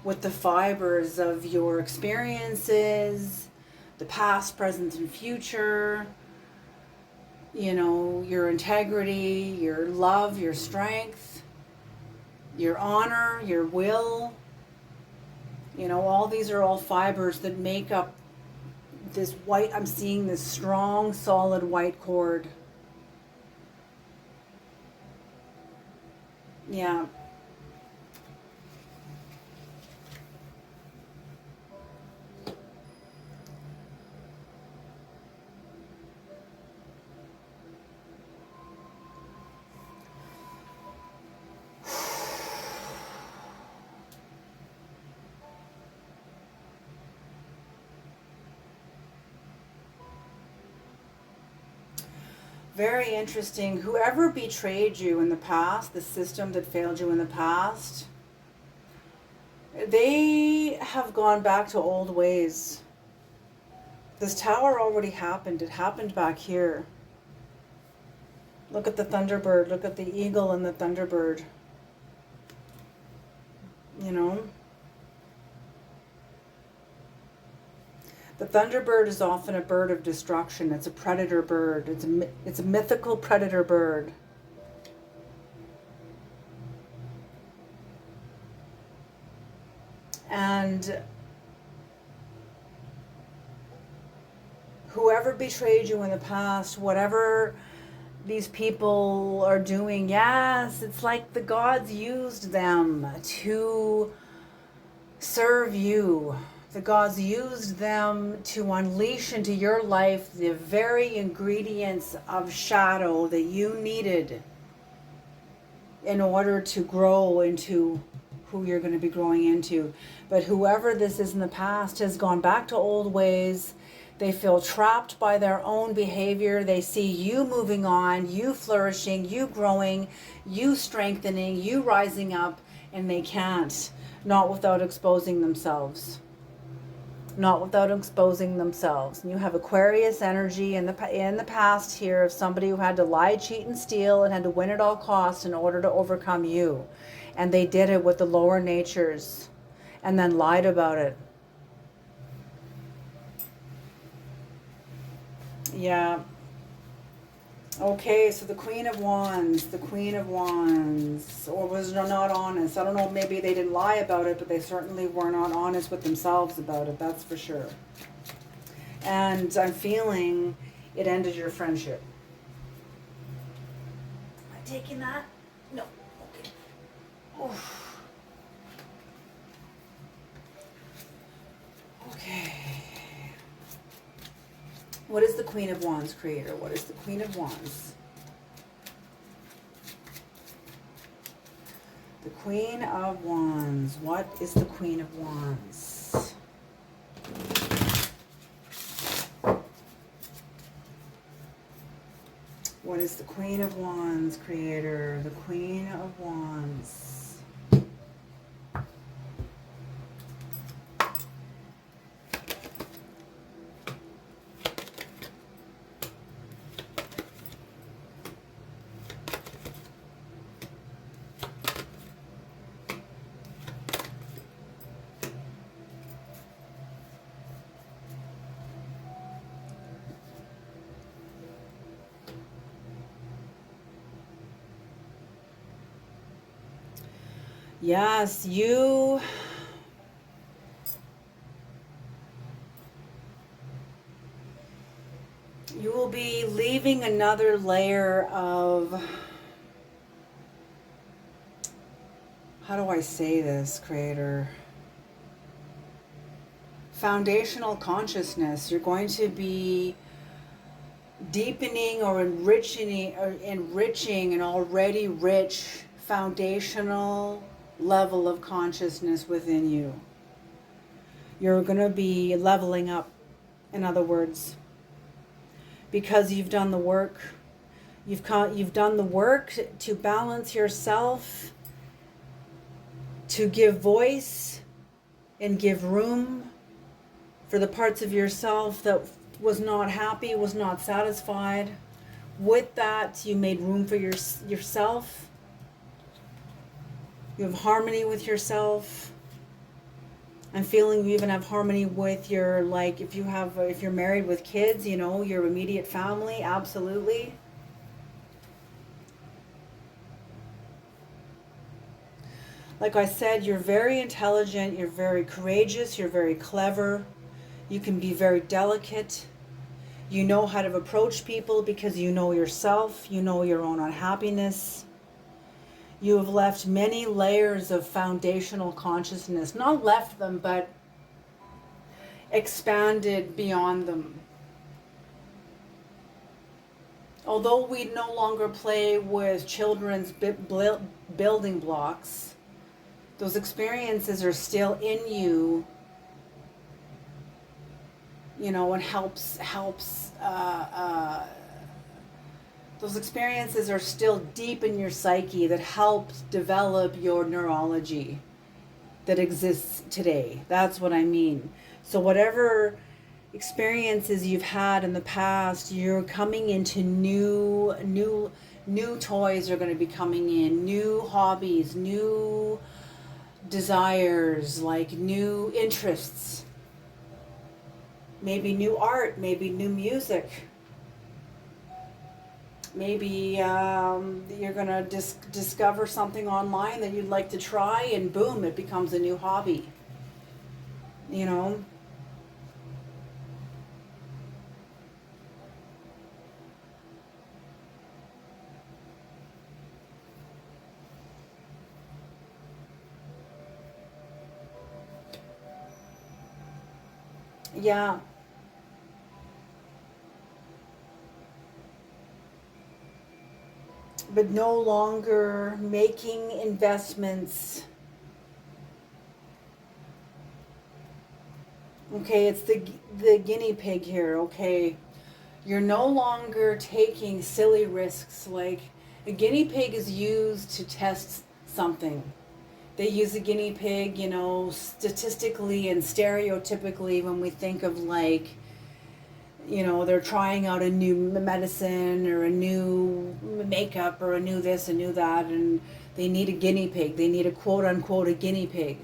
with the fibers of your experiences, the past, present, and future, your integrity, your love, your strength, your honor, your will. All these are all fibers that make up this white, I'm seeing this strong, solid white cord. Yeah. Very interesting. Whoever betrayed you in the past, the system that failed you in the past, they have gone back to old ways. This tower already happened. It happened back here. Look at the Thunderbird. Look at the eagle and the Thunderbird. The Thunderbird is often a bird of destruction. It's a predator bird. It's a mythical predator bird. And whoever betrayed you in the past, whatever these people are doing, yes, it's like the gods used them to serve you. The gods used them to unleash into your life the very ingredients of shadow that you needed in order to grow into who you're going to be growing into. But whoever this is in the past has gone back to old ways. They feel trapped by their own behavior. They see you moving on, you flourishing, you growing, you strengthening, you rising up, and they can't, not without exposing themselves. Not without exposing themselves. And you have Aquarius energy in the past here of somebody who had to lie, cheat, and steal and had to win at all costs in order to overcome you. And they did it with the lower natures and then lied about it. Yeah. Okay, so the Queen of Wands, or was not honest. I don't know, maybe they didn't lie about it, but they certainly were not honest with themselves about it, that's for sure. And I'm feeling it ended your friendship. Am I taking that? No. Okay. Oof. Okay. What is the Queen of Wands, creator? What is the Queen of Wands? The Queen of Wands. What is the Queen of Wands? What is the Queen of Wands, creator? The Queen of Wands. Yes, you will be leaving another layer of, how do I say this, creator? Foundational consciousness. You're going to be deepening or enriching an already rich foundational level of consciousness within you. You're going to be leveling up, in other words, because you've done the work. You've done the work to balance yourself, to give voice and give room for the parts of yourself that was not happy, was not satisfied. With that, you made room for yourself. You have harmony with yourself. I'm feeling you even have harmony with your, like, if you're married with kids, you know, your immediate family, absolutely. Like I said, you're very intelligent, you're very courageous, you're very clever. You can be very delicate. You know how to approach people because you know yourself, you know your own unhappiness. You have left many layers of foundational consciousness. Not left them, but expanded beyond them. Although we no longer play with children's building blocks, those experiences are still in you, you know, and helps those experiences are still deep in your psyche that helps develop your neurology that exists today. That's what I mean. So whatever experiences you've had in the past, you're coming into new toys are going to be coming in, new hobbies, new desires, like new interests, maybe new art, maybe new music. Maybe you're going to discover something online that you'd like to try, and boom, it becomes a new hobby. You know? Yeah. But no longer making investments. Okay, it's the guinea pig here. Okay, you're no longer taking silly risks. Like a guinea pig is used to test something. They use a guinea pig, you know, statistically and stereotypically when we think of like, you know, they're trying out a new medicine or a new makeup or a new this, a new that, and they need a guinea pig. They need a quote unquote a guinea pig.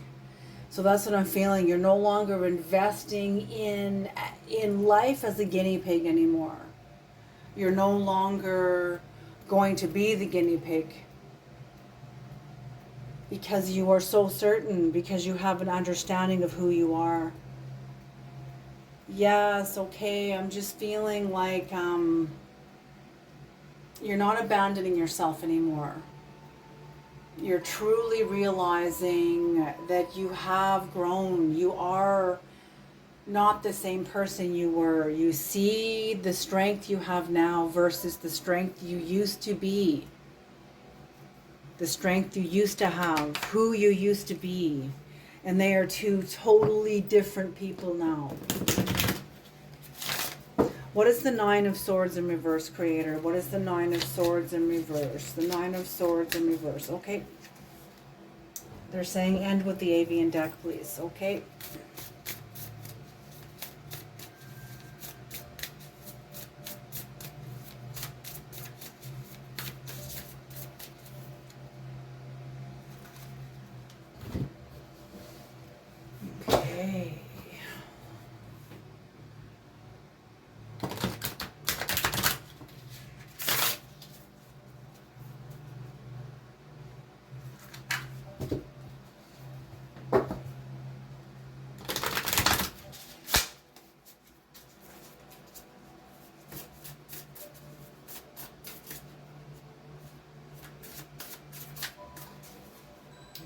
So that's what I'm feeling. You're no longer investing in life as a guinea pig anymore. You're no longer going to be the guinea pig because you are so certain, because you have an understanding of who you are. Yes, okay. I'm just feeling like you're not abandoning yourself anymore. You're truly realizing that you have grown. You are not the same person you were. You see the strength you have now versus the strength you used to be. The strength you used to have, who you used to be. And they are two totally different people now. What is the Nine of Swords in reverse, Creator? What is the Nine of Swords in reverse? The Nine of Swords in reverse. Okay. They're saying end with the avian deck, please. Okay. Okay.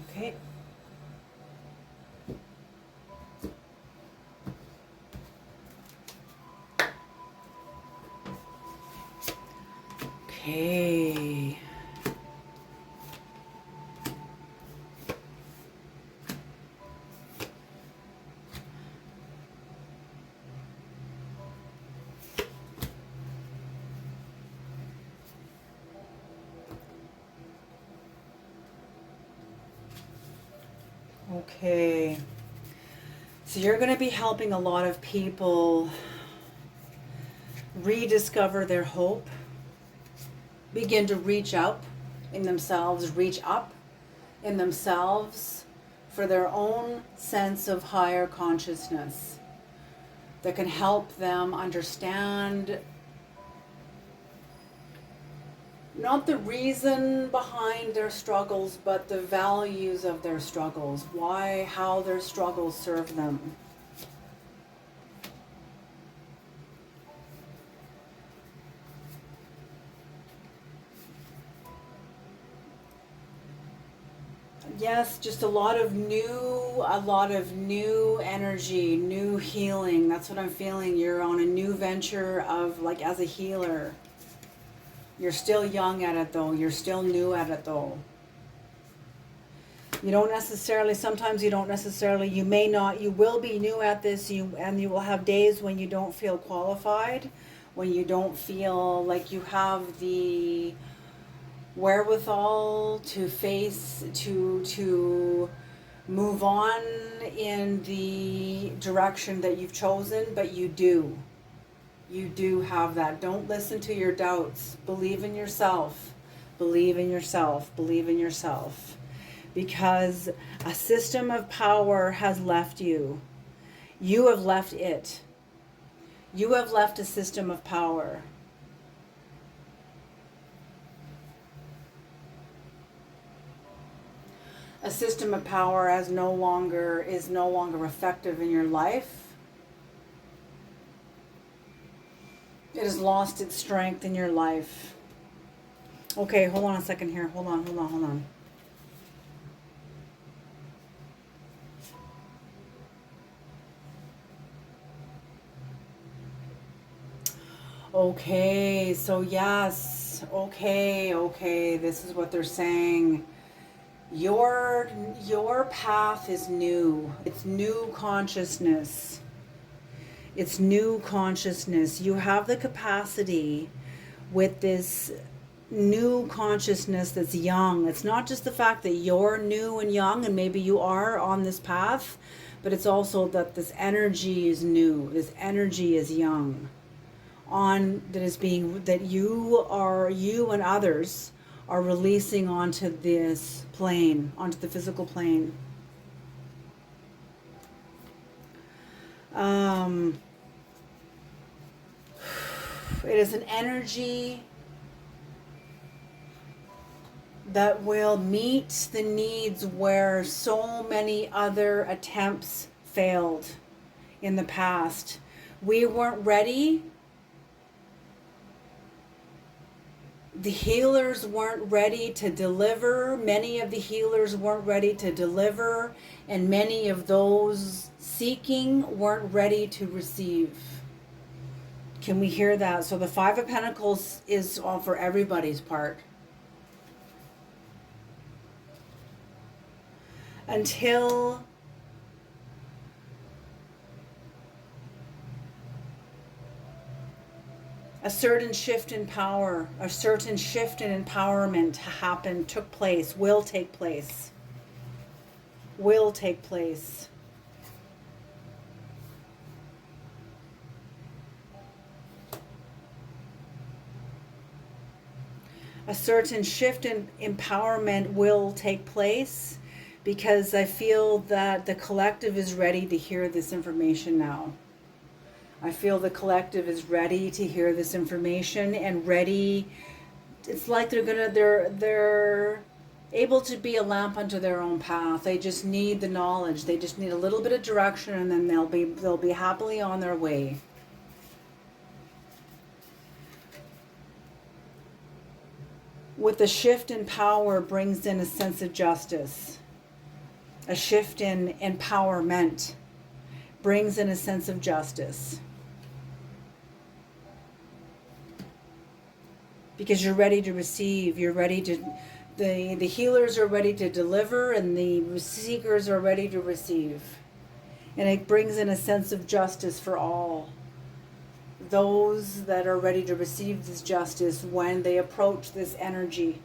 Okay. Okay. Okay. So you're going to be helping a lot of people rediscover their hope, begin to reach up in themselves, reach up in themselves for their own sense of higher consciousness that can help them understand not the reason behind their struggles, but the values of their struggles, why, how their struggles serve them. Yes, just a lot of new energy, new healing. That's what I'm feeling. You're on a new venture of like as a healer. You're still young at it though. You're still new at it though. You don't necessarily, sometimes you don't necessarily, you may not, you will be new at this, and you will have days when you don't feel qualified, when you don't feel like you have the wherewithal to face, to move on in the direction that you've chosen, but you do. You do have that. Don't listen to your doubts. Believe in yourself. Believe in yourself. Believe in yourself. Because a system of power has left you. You have left it. You have left a system of power. A system of power is no longer effective in your life. It has lost its strength in your life. Okay, hold on a second here. Hold on. Okay, so yes. Okay. This is what they're saying. Your path is new. It's new consciousness. It's new consciousness. You have the capacity with this new consciousness that's young. It's not just the fact that you're new and young and maybe you are on this path, but it's also that this energy is new. This energy is young. On that is being that you and others are releasing onto this plane, onto the physical plane. Um, it is an energy that will meet the needs where so many other attempts failed in the past. We weren't ready. The healers weren't ready to deliver. Many of the healers weren't ready to deliver, and many of those seeking weren't ready to receive. Can we hear that? So the Five of Pentacles is all for everybody's part. Until a certain shift in power, a certain shift in empowerment happened, took place, will take place. Will take place. A certain shift in empowerment will take place because I feel that the collective is ready to hear this information now. I feel the collective is ready to hear this information and ready. It's like they're able to be a lamp unto their own path. They just need the knowledge. They just need a little bit of direction, and then they'll be happily on their way. With the shift in power brings in a sense of justice. A shift in empowerment brings in a sense of justice. Because you're ready to receive, you're ready to, the healers are ready to deliver, and the seekers are ready to receive. And it brings in a sense of justice for all. Those that are ready to receive this justice when they approach this energy.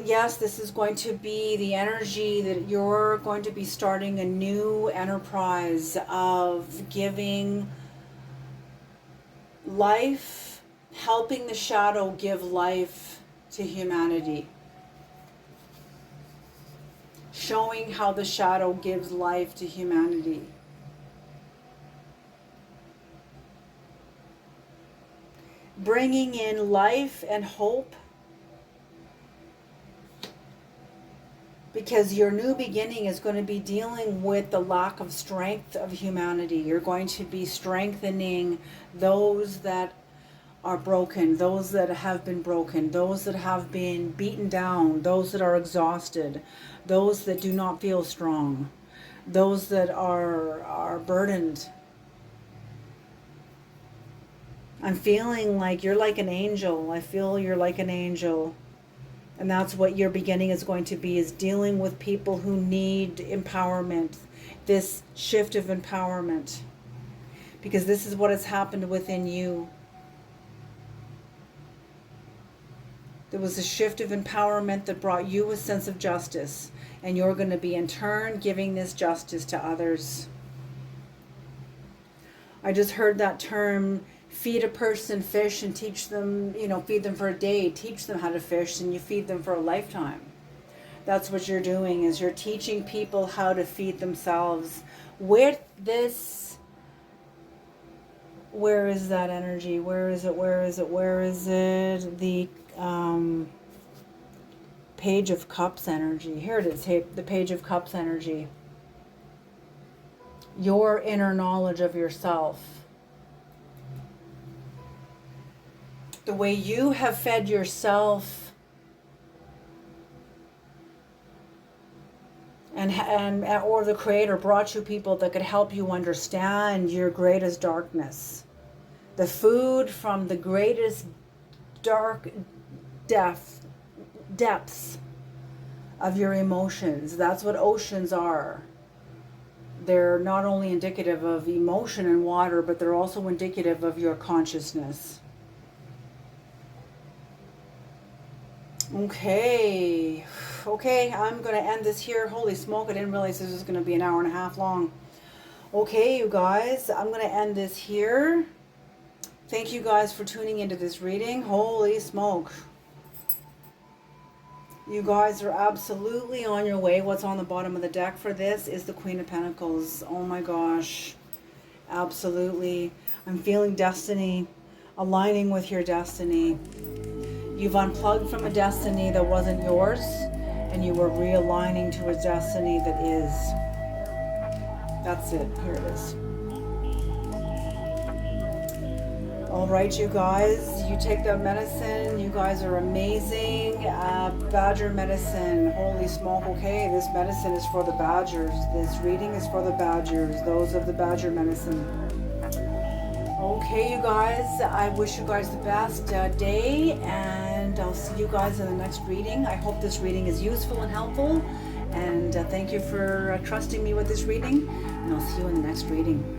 Yes, this is going to be the energy that you're going to be starting a new enterprise of giving life, helping the shadow give life to humanity. Showing how the shadow gives life to humanity. Bringing in life and hope. Because your new beginning is going to be dealing with the lack of strength of humanity. You're going to be strengthening those that are broken, those that have been broken, those that have been beaten down, those that are exhausted, those that do not feel strong, those that are burdened. I'm feeling like you're like an angel. I feel you're like an angel. And that's what your beginning is going to be, is dealing with people who need empowerment, this shift of empowerment. Because this is what has happened within you. There was a shift of empowerment that brought you a sense of justice. And you're going to be in turn giving this justice to others. I just heard that term, feed a person fish and teach them, feed them for a day, teach them how to fish, and you feed them for a lifetime. That's what you're doing, is you're teaching people how to feed themselves with this. Where is that energy? Where is it? The Page of Cups energy. Here it is, the Page of Cups energy. Your inner knowledge of yourself. The way you have fed yourself and or the Creator brought you people that could help you understand your greatest darkness. The food from the greatest dark depths of your emotions. That's what oceans are. They're not only indicative of emotion and water, but they're also indicative of your consciousness. Okay, I'm going to end this here. Holy smoke, I didn't realize this was going to be an hour and a half long. Okay, you guys, I'm going to end this here. Thank you guys for tuning into this reading. Holy smoke. You guys are absolutely on your way. What's on the bottom of the deck for this is the Queen of Pentacles. Oh my gosh. Absolutely. I'm feeling destiny, aligning with your destiny. You've unplugged from a destiny that wasn't yours, and you were realigning to a destiny that is. That's it. Here it is. All right, you guys. You take that medicine. You guys are amazing. Badger medicine. Holy smoke. Okay, this medicine is for the badgers. This reading is for the badgers. Those of the badger medicine. Okay, you guys. I wish you guys the best day, and I'll see you guys in the next reading. I hope this reading is useful and helpful, and thank you for trusting me with this reading, and I'll see you in the next reading.